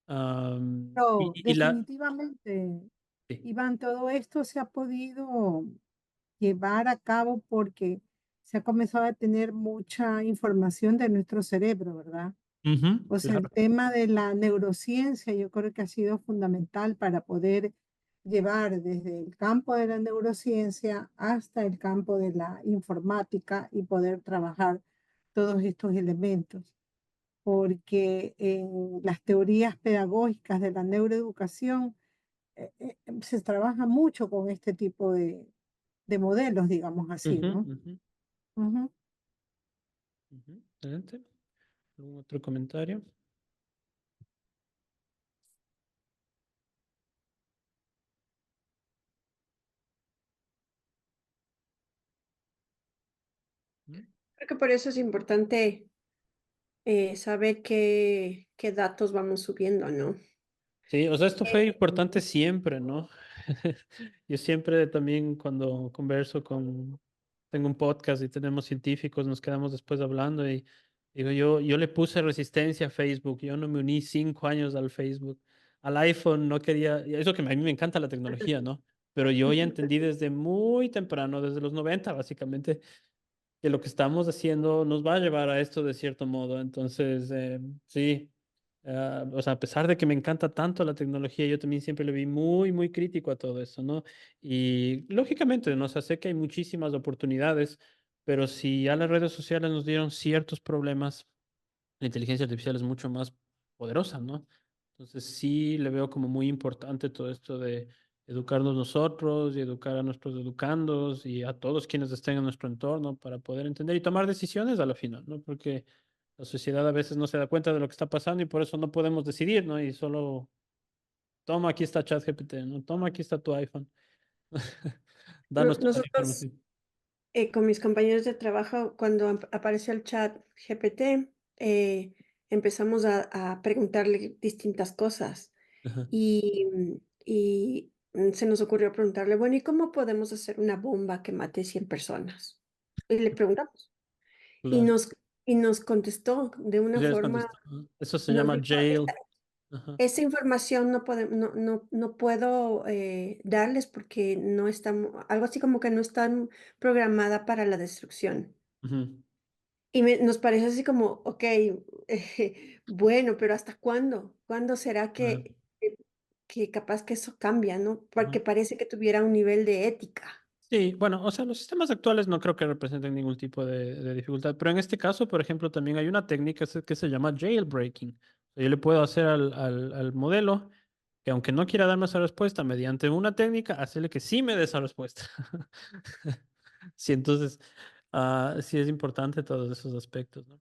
Pero Y la... definitivamente, Sí. Iván, todo esto se ha podido llevar a cabo porque se ha comenzado a tener mucha información de nuestro cerebro, ¿verdad? Ujú, O sea, el claro. tema de la neurociencia yo creo que ha sido fundamental para poder llevar desde el campo de la neurociencia hasta el campo de la informática y poder trabajar todos estos elementos. Porque en las teorías pedagógicas de la neuroeducación se trabaja mucho con este tipo de modelos, digamos así, Ujú, ¿no? ujú, Ujú. ujú. Excelente. ¿Algún otro comentario? ¿Mm? Creo que por eso es importante saber qué datos vamos subiendo, ¿no? Sí, o sea, esto fue Eh, importante siempre, ¿no? Yo siempre también cuando converso con, tengo un podcast y tenemos científicos, nos quedamos después hablando y digo, yo le puse resistencia a Facebook, yo no me uní 5 años al Facebook, al iPhone no quería, y eso que a mí me encanta la tecnología, ¿no? Pero yo ya entendí desde muy temprano, desde los 90 básicamente, que lo que estamos haciendo nos va a llevar a esto de cierto modo. Entonces, sí, o sea, a pesar de que me encanta tanto la tecnología, yo también siempre le vi muy, muy crítico a todo eso, ¿no? Y lógicamente, ¿no? O sea, sé que hay muchísimas oportunidades, pero si ya las redes sociales nos dieron ciertos problemas, la inteligencia artificial es mucho más poderosa, ¿no? Entonces sí le veo como muy importante todo esto de educarnos nosotros y educar a nuestros educandos y a todos quienes estén en nuestro entorno para poder entender y tomar decisiones a la final, ¿no? Porque la sociedad a veces no se da cuenta de lo que está pasando y por eso no podemos decidir, ¿no? Y solo, toma, aquí está ChatGPT, ¿no? Toma, aquí está tu iPhone. Danos toda la Nosotros, información. con mis compañeros de trabajo, cuando apareció el chat GPT, empezamos a preguntarle distintas cosas Ajá, y se nos ocurrió preguntarle, bueno, ¿y cómo podemos hacer una bomba que mate 100 personas? Y le preguntamos. Y claro. nos, y nos contestó de una Ya les forma, contestó, ¿no? Eso se nos llama dijo, jail. Ajá. esa información no puedo darles porque no están, algo así como que no están programada para la destrucción. Ujú, Y nos parece así como, ok, bueno, pero ¿hasta cuándo? ¿Cuándo será claro. que capaz que eso cambia, ¿no? Porque Ujú. parece que tuviera un nivel de ética. Sí, bueno, o sea, los sistemas actuales no creo que representen ningún tipo de dificultad, pero en este caso, por ejemplo, también hay una técnica que se llama jailbreaking. O sea, yo le puedo hacer al modelo que aunque no quiera darme esa respuesta, mediante una técnica, hacerle que sí me dé esa respuesta. Sí, entonces, sí es importante todos esos aspectos, ¿no?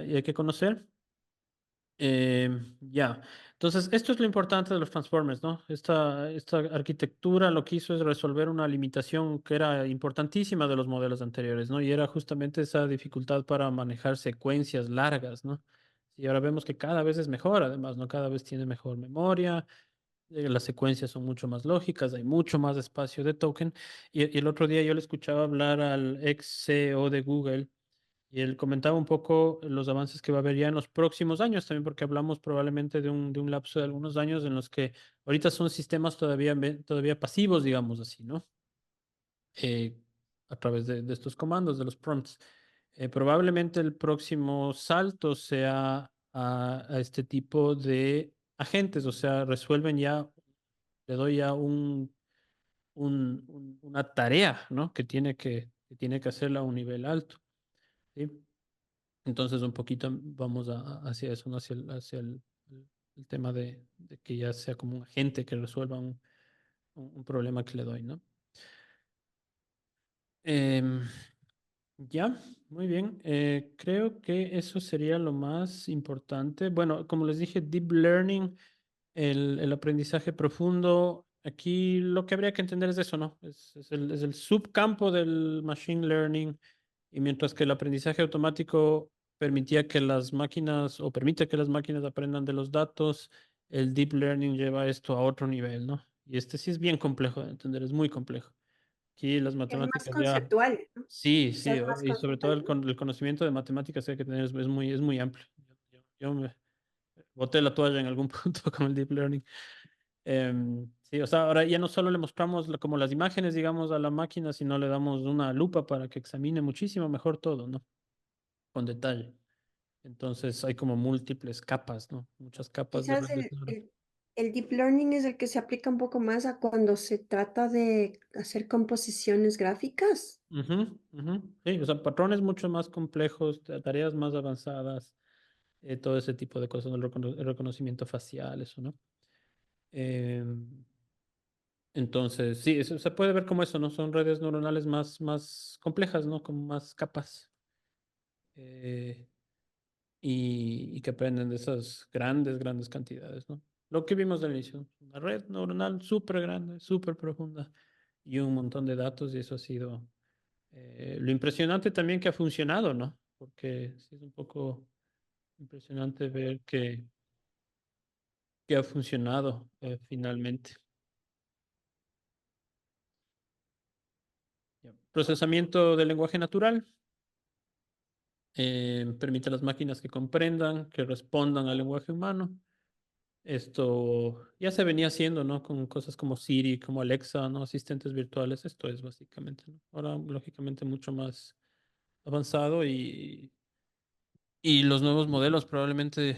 Y hay que conocer. Ya, entonces esto es lo importante de los transformers, ¿no? Esta arquitectura lo que hizo es resolver una limitación que era importantísima de los modelos anteriores, ¿no? Y era justamente esa dificultad para manejar secuencias largas, ¿no? Y ahora vemos que cada vez es mejor, además, ¿no? Cada vez tiene mejor memoria, las secuencias son mucho más lógicas, hay mucho más espacio de token. Y el otro día yo le escuchaba hablar al ex CEO de Google y él comentaba un poco los avances que va a haber ya en los próximos años, también porque hablamos probablemente de un lapso de algunos años en los que ahorita son sistemas todavía pasivos, digamos así, ¿no? Eh, a través de estos comandos, de los prompts. Probablemente el próximo salto sea a este tipo de agentes, o sea, resuelven ya, le doy ya una tarea, ¿no? Que tiene que hacerla a un nivel alto, ¿sí? Entonces, un poquito vamos hacia eso, ¿no? El tema de que ya sea como un agente que resuelva un problema que le doy, ¿no? Em, ya, muy bien. Creo que eso sería lo más importante. Bueno, como les dije, Deep Learning, el aprendizaje profundo, aquí lo que habría que entender es eso, ¿no? Es el subcampo del Machine Learning. Y mientras que el aprendizaje automático permitía que las máquinas o permite que las máquinas aprendan de los datos, el deep learning lleva esto a otro nivel, ¿no? Y este sí es bien complejo de entender, es muy complejo. Aquí las Es más matemáticas ya, conceptual, ¿no? sí, O sea, sí, es más y sobre todo conceptual, ¿no? el conocimiento de matemáticas que hay que tener es muy amplio. Yo me boté la toalla en algún punto con el deep learning. Sí, o sea, ahora ya no solo le mostramos como las imágenes, digamos, a la máquina, sino le damos una lupa para que examine muchísimo mejor todo, ¿no? Con detalle. Entonces hay como múltiples capas, ¿no? Muchas capas de Quizás redes neuronales. el deep learning es el que se aplica un poco más a cuando se trata de hacer composiciones gráficas. Ujú, ujú. Sí, o sea, patrones mucho más complejos, tareas más avanzadas, todo ese tipo de cosas, ¿no? El reconocimiento facial, eso, ¿no? Em, entonces, sí, eso se puede ver como eso, ¿no? Son redes neuronales más complejas, ¿no? Con más capas. eh, y que aprenden de esas grandes cantidades, ¿no? Lo que vimos al inicio, una red neuronal súper grande, súper profunda y un montón de datos y eso ha sido lo impresionante también que ha funcionado, ¿no? Porque sí es un poco impresionante ver que ha funcionado finalmente. Ya. Procesamiento del lenguaje natural. Permite a las máquinas que comprendan, que respondan al lenguaje humano. Esto ya se venía haciendo, ¿no? Con cosas como Siri, como Alexa, ¿no? Asistentes virtuales. Esto es básicamente, ¿no? Ahora, lógicamente, mucho más avanzado y los nuevos modelos probablemente,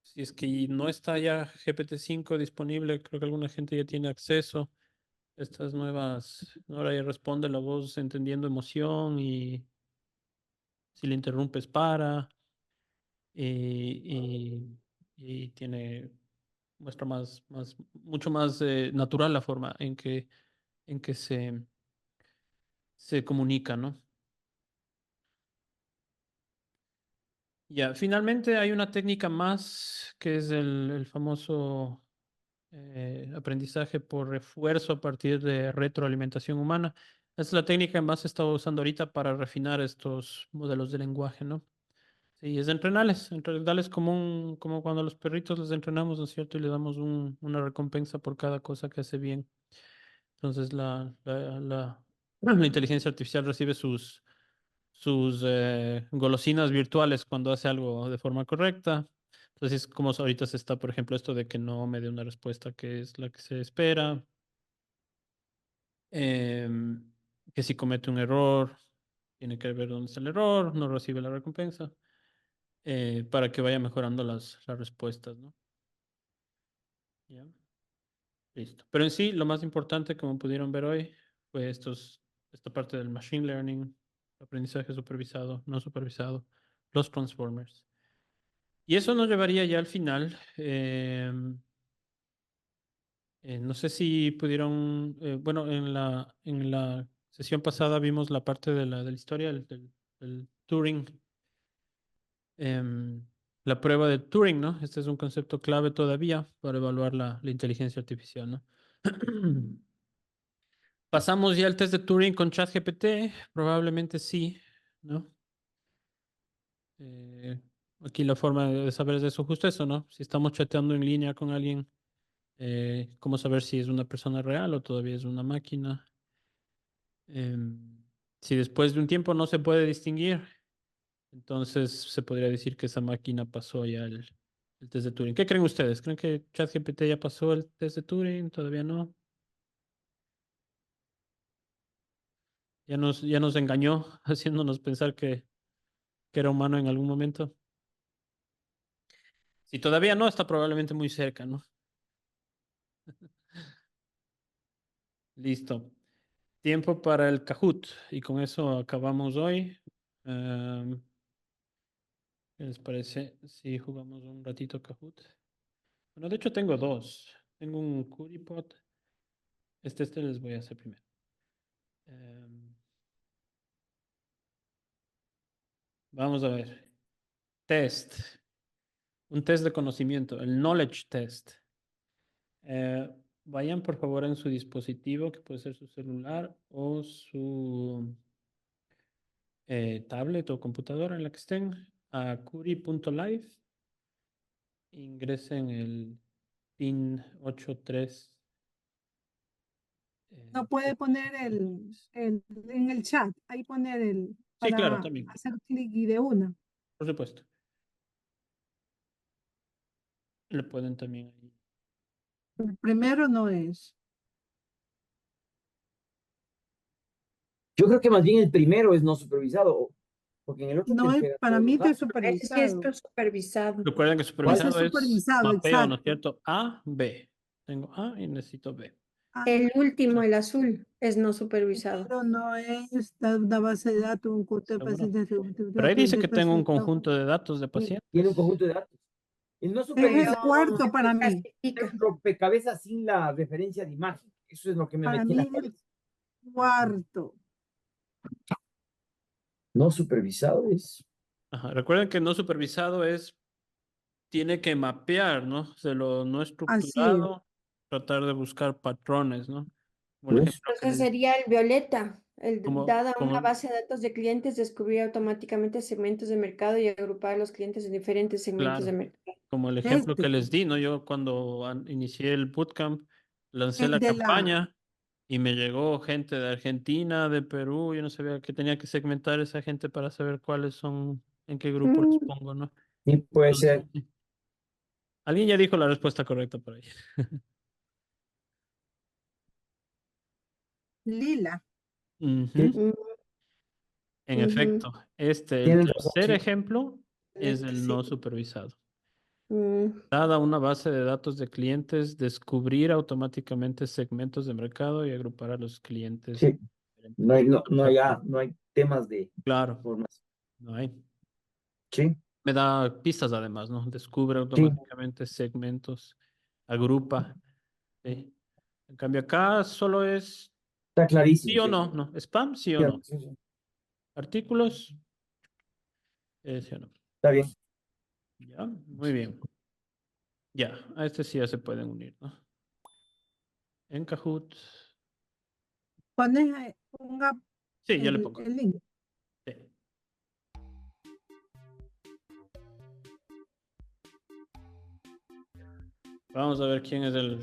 si es que no está ya GPT-5 disponible, creo que alguna gente ya tiene acceso. Estas nuevas, ahora ya responde la voz entendiendo emoción y si le interrumpes para y tiene muestra mucho más natural la forma en que se comunica, ¿no? Ya, finalmente hay una técnica más que es el famoso aprendizaje por refuerzo a partir de retroalimentación humana. Esta es la técnica que más se está usando ahorita para refinar estos modelos de lenguaje, ¿no? Sí, es entrenarles como como cuando a los perritos les entrenamos, ¿no es cierto? Y le damos una recompensa por cada cosa que hace bien. Entonces la inteligencia artificial recibe sus golosinas virtuales cuando hace algo de forma correcta. Entonces, es como ahorita se está, por ejemplo, esto de que no me dé una respuesta que es la que se espera, em, que si comete un error, tiene que ver dónde está el error, no recibe la recompensa, para que vaya mejorando las respuestas, ¿no? ¿Ya? Listo. Pero en sí, lo más importante, como pudieron ver hoy, fue esta parte del machine learning, aprendizaje supervisado, no supervisado, los transformers. Y eso nos llevaría ya al final. No sé si pudieron, bueno, en la sesión pasada vimos la parte de la historia del Turing, em, la prueba de Turing, ¿no? Este es un concepto clave todavía para evaluar la inteligencia artificial, ¿no? Pasamos ya al test de Turing con ChatGPT, probablemente sí, ¿no? Eh, aquí la forma de saber es eso, justo eso, ¿no? Si estamos chateando en línea con alguien, ¿cómo saber si es una persona real o todavía es una máquina? Si después de un tiempo no se puede distinguir, entonces se podría decir que esa máquina pasó ya el test de Turing. ¿Qué creen ustedes? ¿Creen que ChatGPT ya pasó el test de Turing? ¿Todavía no? Ya nos engañó haciéndonos pensar que era humano en algún momento. Si todavía no, está probablemente muy cerca, ¿no? Listo. Tiempo para el Kahoot. Y con eso acabamos hoy. Em, ¿Qué les parece si jugamos un ratito Kahoot? Bueno, de hecho tengo dos. Tengo un Currypod. Este les voy a hacer primero. Em, Vamos a ver. Test. Un test de conocimiento. El knowledge test. Eh, Vayan por favor en su dispositivo, que puede ser su celular o su tablet o computadora en la que estén, a curi.live ingresen el PIN 83. No puede poner en el chat, ahí poner Sí, claro, para también, hacer clic y de una. por supuesto. Le pueden también ahí. El primero no es. Yo creo que más bien el primero es no supervisado, porque en el otro te No es, entrega para todos mí los está datos. Ese sí es supervisado. supervisado. Recuerden que Ese es supervisado es supervisado, mapeo, ¿no es exacto. cierto? A, B. Tengo A y necesito B. Ah, El último, el azul, es no supervisado. pero no es una base de datos, un coste de Seguro. pacientes, Pero ahí dice que tengo un interpretación. conjunto de datos de Tiene un pacientes. conjunto de datos. El no Es supervisado el cuarto para es mí. Clasifica. un rompecabezas sin la referencia de imagen. Eso es lo que me Para metí en mí la es el cabeza. cuarto. No supervisado es. Ajá. Recuerden que no supervisado tiene que mapear, ¿no? De lo no Así es. estructurado, tratar de buscar patrones, ¿no? Como el Pues, ejemplo que Entonces les, sería el violeta. como, Dada una como, base de datos de clientes, descubrir automáticamente segmentos de mercado y agrupar a los clientes en diferentes segmentos de claro, mercado. como el ejemplo que Este, les di, ¿no? Yo cuando inicié el bootcamp, lancé el la de la, campaña y me llegó gente de Argentina, de Perú, yo no sabía que tenía que segmentar esa gente para saber cuáles son, en qué grupo les Mm, pongo, ¿no? sí, puede Entonces, ser. alguien ya dijo la respuesta correcta por ahí. lila. Sí, Ujú. mm, En ujú. efecto, el tienes razón, tercer sí. ejemplo es Violeta, el sí. no supervisado. Mm, Dada una base de datos de clientes, descubrir automáticamente segmentos de mercado y agrupar a los clientes. Sí. No hay temas de Claro, formación. no hay. Sí, Me da pistas además, ¿no? Descubre sí, automáticamente segmentos, agrupa. ¿Sí? En cambio acá solo es está sí clarísimo, o sí. no, ¿no? Spam, sí o Sí, no. sí, sí. Artículos, sí o no. Está bien. Ya, muy bien. Ya, a este sí ya se pueden unir, ¿no? En Kahoot. Pones, ponga Sí, ya le pongo. el link. Sí. Vamos a ver quién es el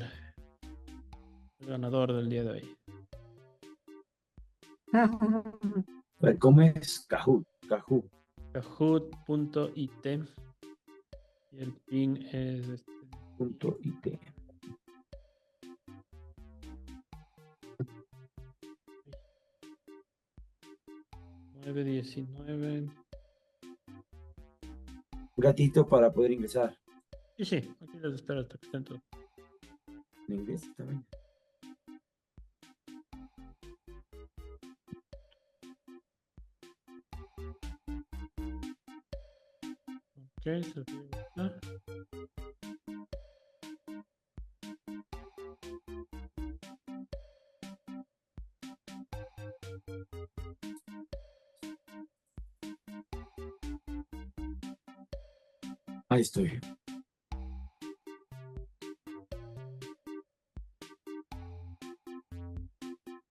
ganador del día de hoy. A ver, ¿cómo es Kahoot? Kahoot. Kahoot.it y el pin es Punto IT. 919. Gatito para poder ingresar. Y sí, aquí les espero hasta que estén todos. En inglés también. Ok, está. Ahí estoy.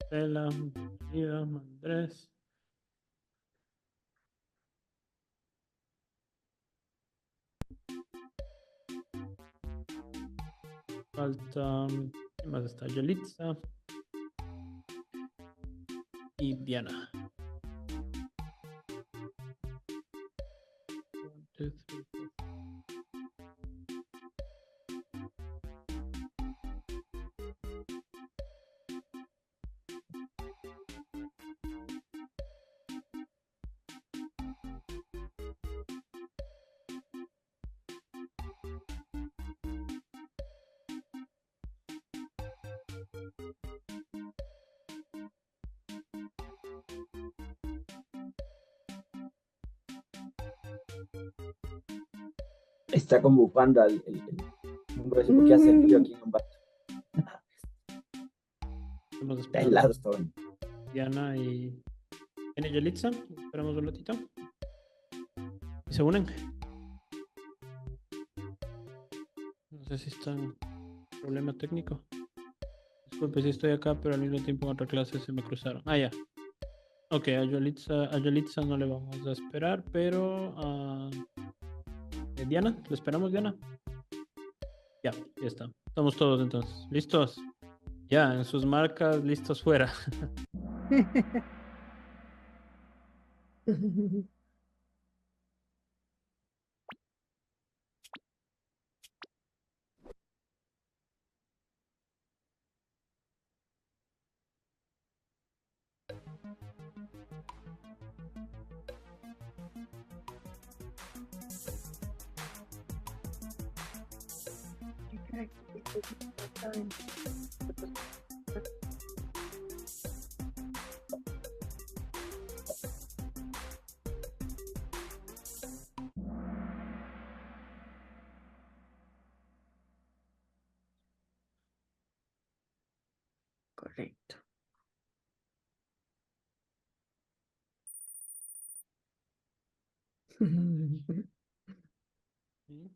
Estela, bienvenida, Andrés. Falta, ¿quién más está? Yelitza y Diana. 1, 2, 3, 4. Está con bufanda el hombre ese porque hace frío aquí en un bar. Estamos Está esperando helado está bien. Diana y Yelitza. Esperamos un ratito. Y se unen. No sé si está en problema técnico. Disculpe si estoy acá, pero al mismo tiempo en otra clase se me cruzaron. Ah, ya. Ok, a Yelitza no le vamos a esperar, pero a Diana, ¿le esperamos, Diana? Ya está. Estamos todos entonces. ¿Listos? Ya, en sus marcas, listos fuera. Correcto. Sí.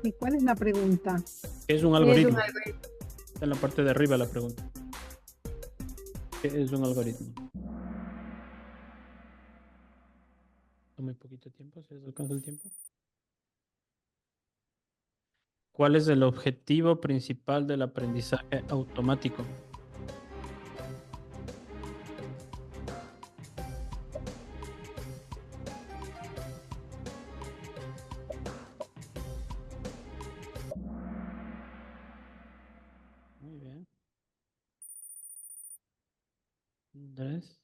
¿Y cuál es la pregunta? ¿Qué es un Es algoritmo? un algoritmo. Está en la parte de arriba la pregunta. ¿Qué es un algoritmo? Toma un poquito de tiempo, ¿se les alcanza el tiempo? ¿Cuál es el objetivo principal del aprendizaje automático? Muy bien. Andrés.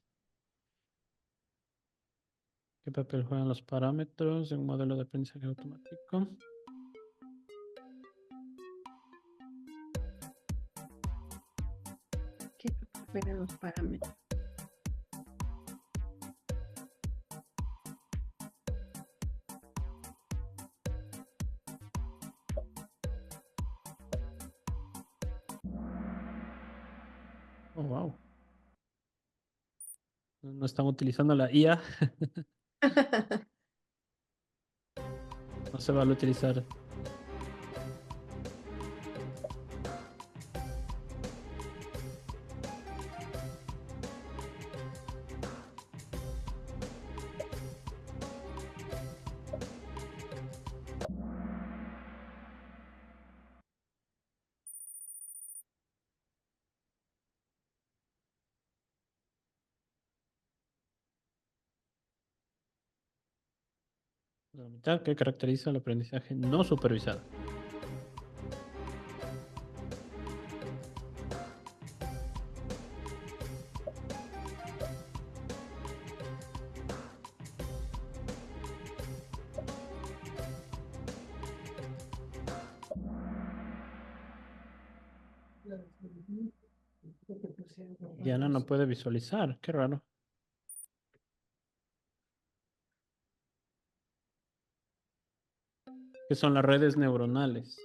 ¿Qué papel juegan los parámetros en un modelo de aprendizaje automático? ¿Qué eran los parámetros? Oh, wow. No están utilizando la IA. No se va a utilizar. La mitad que caracteriza el aprendizaje no supervisado. Diana no puede visualizar. Qué raro. ¿Qué son las redes neuronales?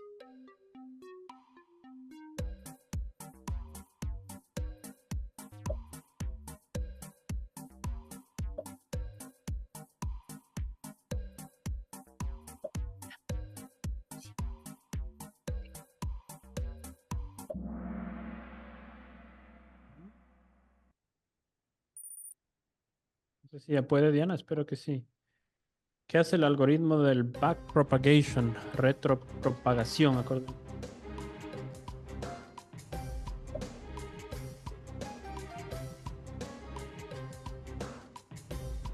No sé si ya puede, Diana. Espero que sí. ¿Qué hace el algoritmo del backpropagation? Retropropagación, ¿acuerdo?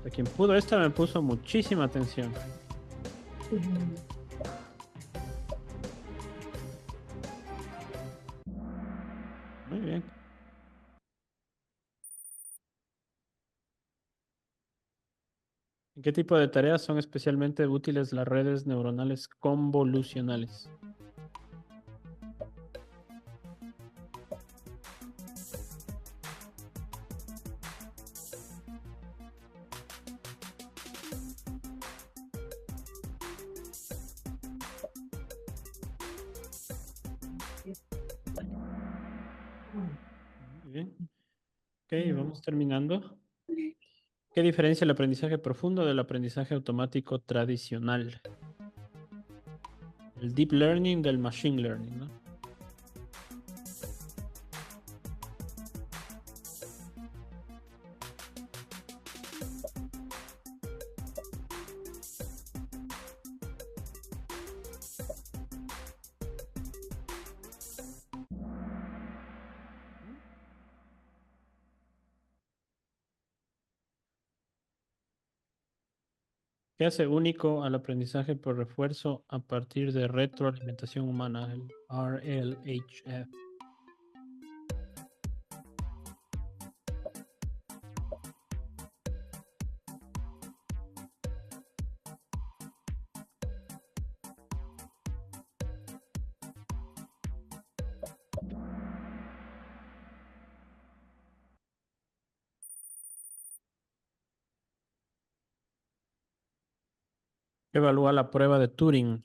A quien pudo esta me puso muchísima atención. Muy bien. ¿En qué tipo de tareas son especialmente útiles las redes neuronales convolucionales? Muy bien. Ok, vamos terminando. ¿Qué diferencia el aprendizaje profundo del aprendizaje automático tradicional? El deep learning del machine learning, ¿no? ¿Qué hace único al aprendizaje por refuerzo a partir de retroalimentación humana, el RLHF? Evalúa la prueba de Turing.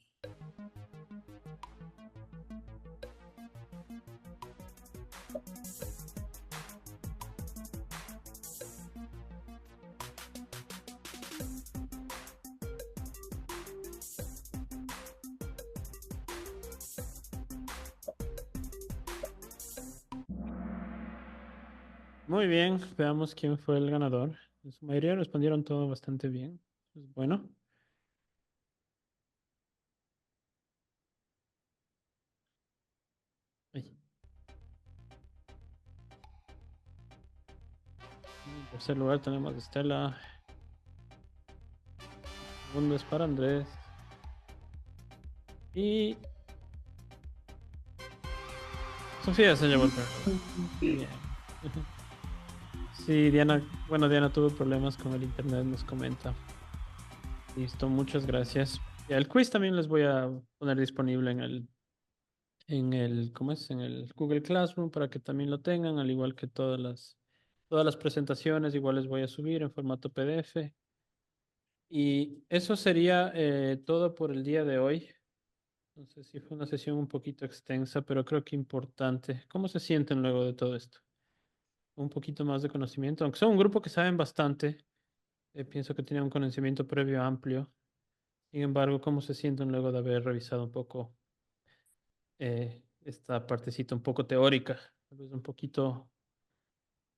Muy bien, veamos quién fue el ganador. En su mayoría respondieron todo bastante bien. Pues bueno. Ay. En tercer lugar tenemos a Estela. Segundo es para Andrés. Y Sofía se llevó el premio. Bien. Sí, Diana, bueno, Diana tuvo problemas con el internet, nos comenta. Listo, muchas gracias. Y el quiz también les voy a poner disponible ¿cómo es? En el Google Classroom para que también lo tengan, al igual que todas las presentaciones, igual les voy a subir en formato PDF. Y eso sería todo por el día de hoy. No sé si fue una sesión un poquito extensa, pero creo que importante. ¿Cómo se sienten luego de todo esto? Un poquito más de conocimiento, aunque son un grupo que saben bastante. Pienso que tienen un conocimiento previo amplio. Sin embargo, ¿cómo se sienten luego de haber revisado un poco esta partecita un poco teórica? Tal vez un poquito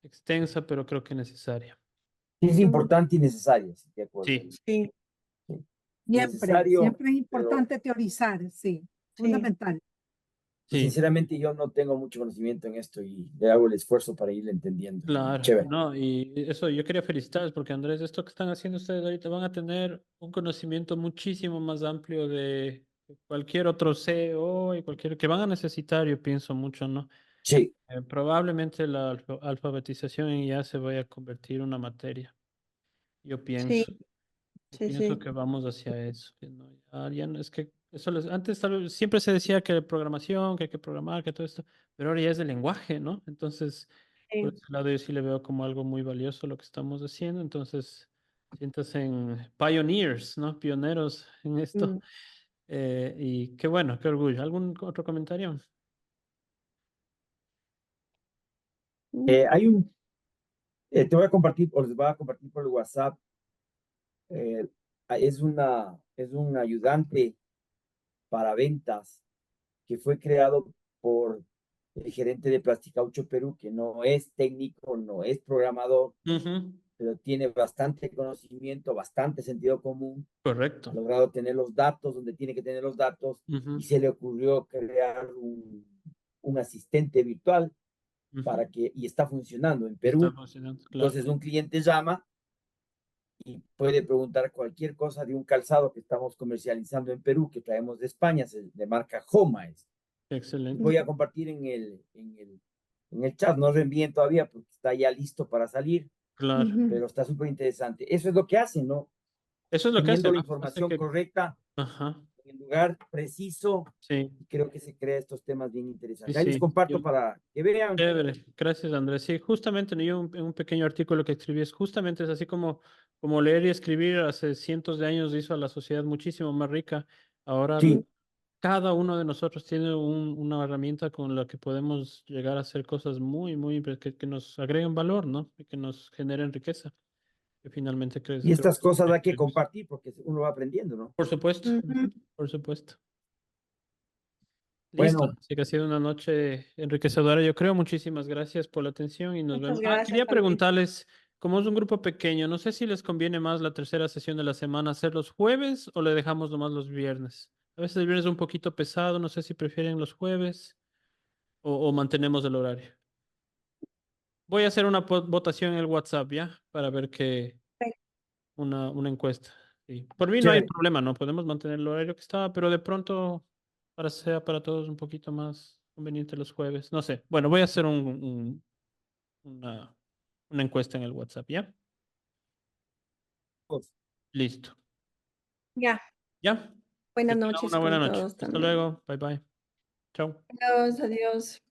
extensa, pero creo que necesaria. Sí, es importante y necesario, sí, de acuerdo. Sí, Sí, Sí. siempre, Necesario, siempre es pero importante teorizar, sí, Sí. fundamental. y sí, sinceramente yo no tengo mucho conocimiento en esto y le hago el esfuerzo para ir entendiendo. claro. Chévere. No, y eso yo quería felicitarles porque Andrés, esto que están haciendo ustedes ahorita van a tener un conocimiento muchísimo más amplio de cualquier otro CEO y cualquier que van a necesitar, yo pienso mucho, ¿no? Sí, Probablemente la alfabetización en IA se vaya a convertir en una materia. Yo Sí, pienso. Yo sí, pienso sí. que vamos hacia eso. Que no, ya no- es que antes siempre se decía que programación, que hay que programar, que todo esto, pero ahora ya es de lenguaje, ¿no? Entonces, por Sí. ese lado yo sí le veo como algo muy valioso lo que estamos haciendo. Entonces, sientas en pioneers, ¿no? Pioneros en esto. Mm, Y qué bueno, qué orgullo. ¿Algún otro comentario? mm, hay un, te voy a compartir, o les voy a compartir por el WhatsApp, eh, es un ayudante para ventas que fue creado por el gerente de Plasticaucho Perú, que no es técnico, no es programador, Ujú, pero tiene bastante conocimiento, bastante sentido común, ha correcto. logrado tener los datos donde tiene que tener los datos y Ujú, se le ocurrió crear un asistente virtual ujú. para que, y está funcionando en Está Perú. funcionando, claro. Entonces un cliente llama y puede preguntar cualquier cosa de un calzado que estamos comercializando en Perú, que traemos de España, de marca Homa. Excelente. Voy a compartir en el chat, no reenvíen todavía porque está ya listo para salir, Claro. ujú. pero está súper interesante. Eso es lo que hacen, ¿no? Eso es lo que hace, Teniendo la ¿no? Hace información que... correcta, Ajá. en el lugar preciso, Sí, y creo que se crea estos temas bien sí, interesantes. Ahí les sí. comparto para que vean. Chévere. Gracias, Andrés. Sí, justamente ¿no? yo un pequeño artículo que escribí es justamente es así como leer y escribir hace cientos de años hizo a la sociedad muchísimo más rica. Ahora Sí, cada uno de nosotros tiene una herramienta con la que podemos llegar a hacer cosas que nos agreguen valor, ¿no? Y que nos generen riqueza. Que finalmente y creo estas que es lo cosas que hay que queremos. compartir porque uno va aprendiendo, ¿no? Por supuesto, Ujú. por supuesto. Listo, Bueno, así que ha sido una noche enriquecedora, yo creo. Muchísimas gracias por la atención y nos Muchas vemos. Ah, gracias quería también. preguntarles, como es un grupo pequeño, no sé si les conviene más la tercera sesión de la semana hacer los jueves o le dejamos nomás los viernes. A veces el viernes es un poquito pesado, no sé si prefieren los jueves o mantenemos el horario. Voy a hacer una votación en el WhatsApp, ¿ya? Para ver una encuesta. Sí. Por mí no hay Chévere. problema, no podemos mantener el horario que estaba, pero de pronto sea para todos un poquito más conveniente los jueves. No sé. Bueno, voy a hacer una encuesta en el WhatsApp, ¿ya? Listo. Ya, ¿Ya? Que buenas tengan noches una buena con noche. todos Hasta también. luego. Bye bye. Chao. Adiós, adiós.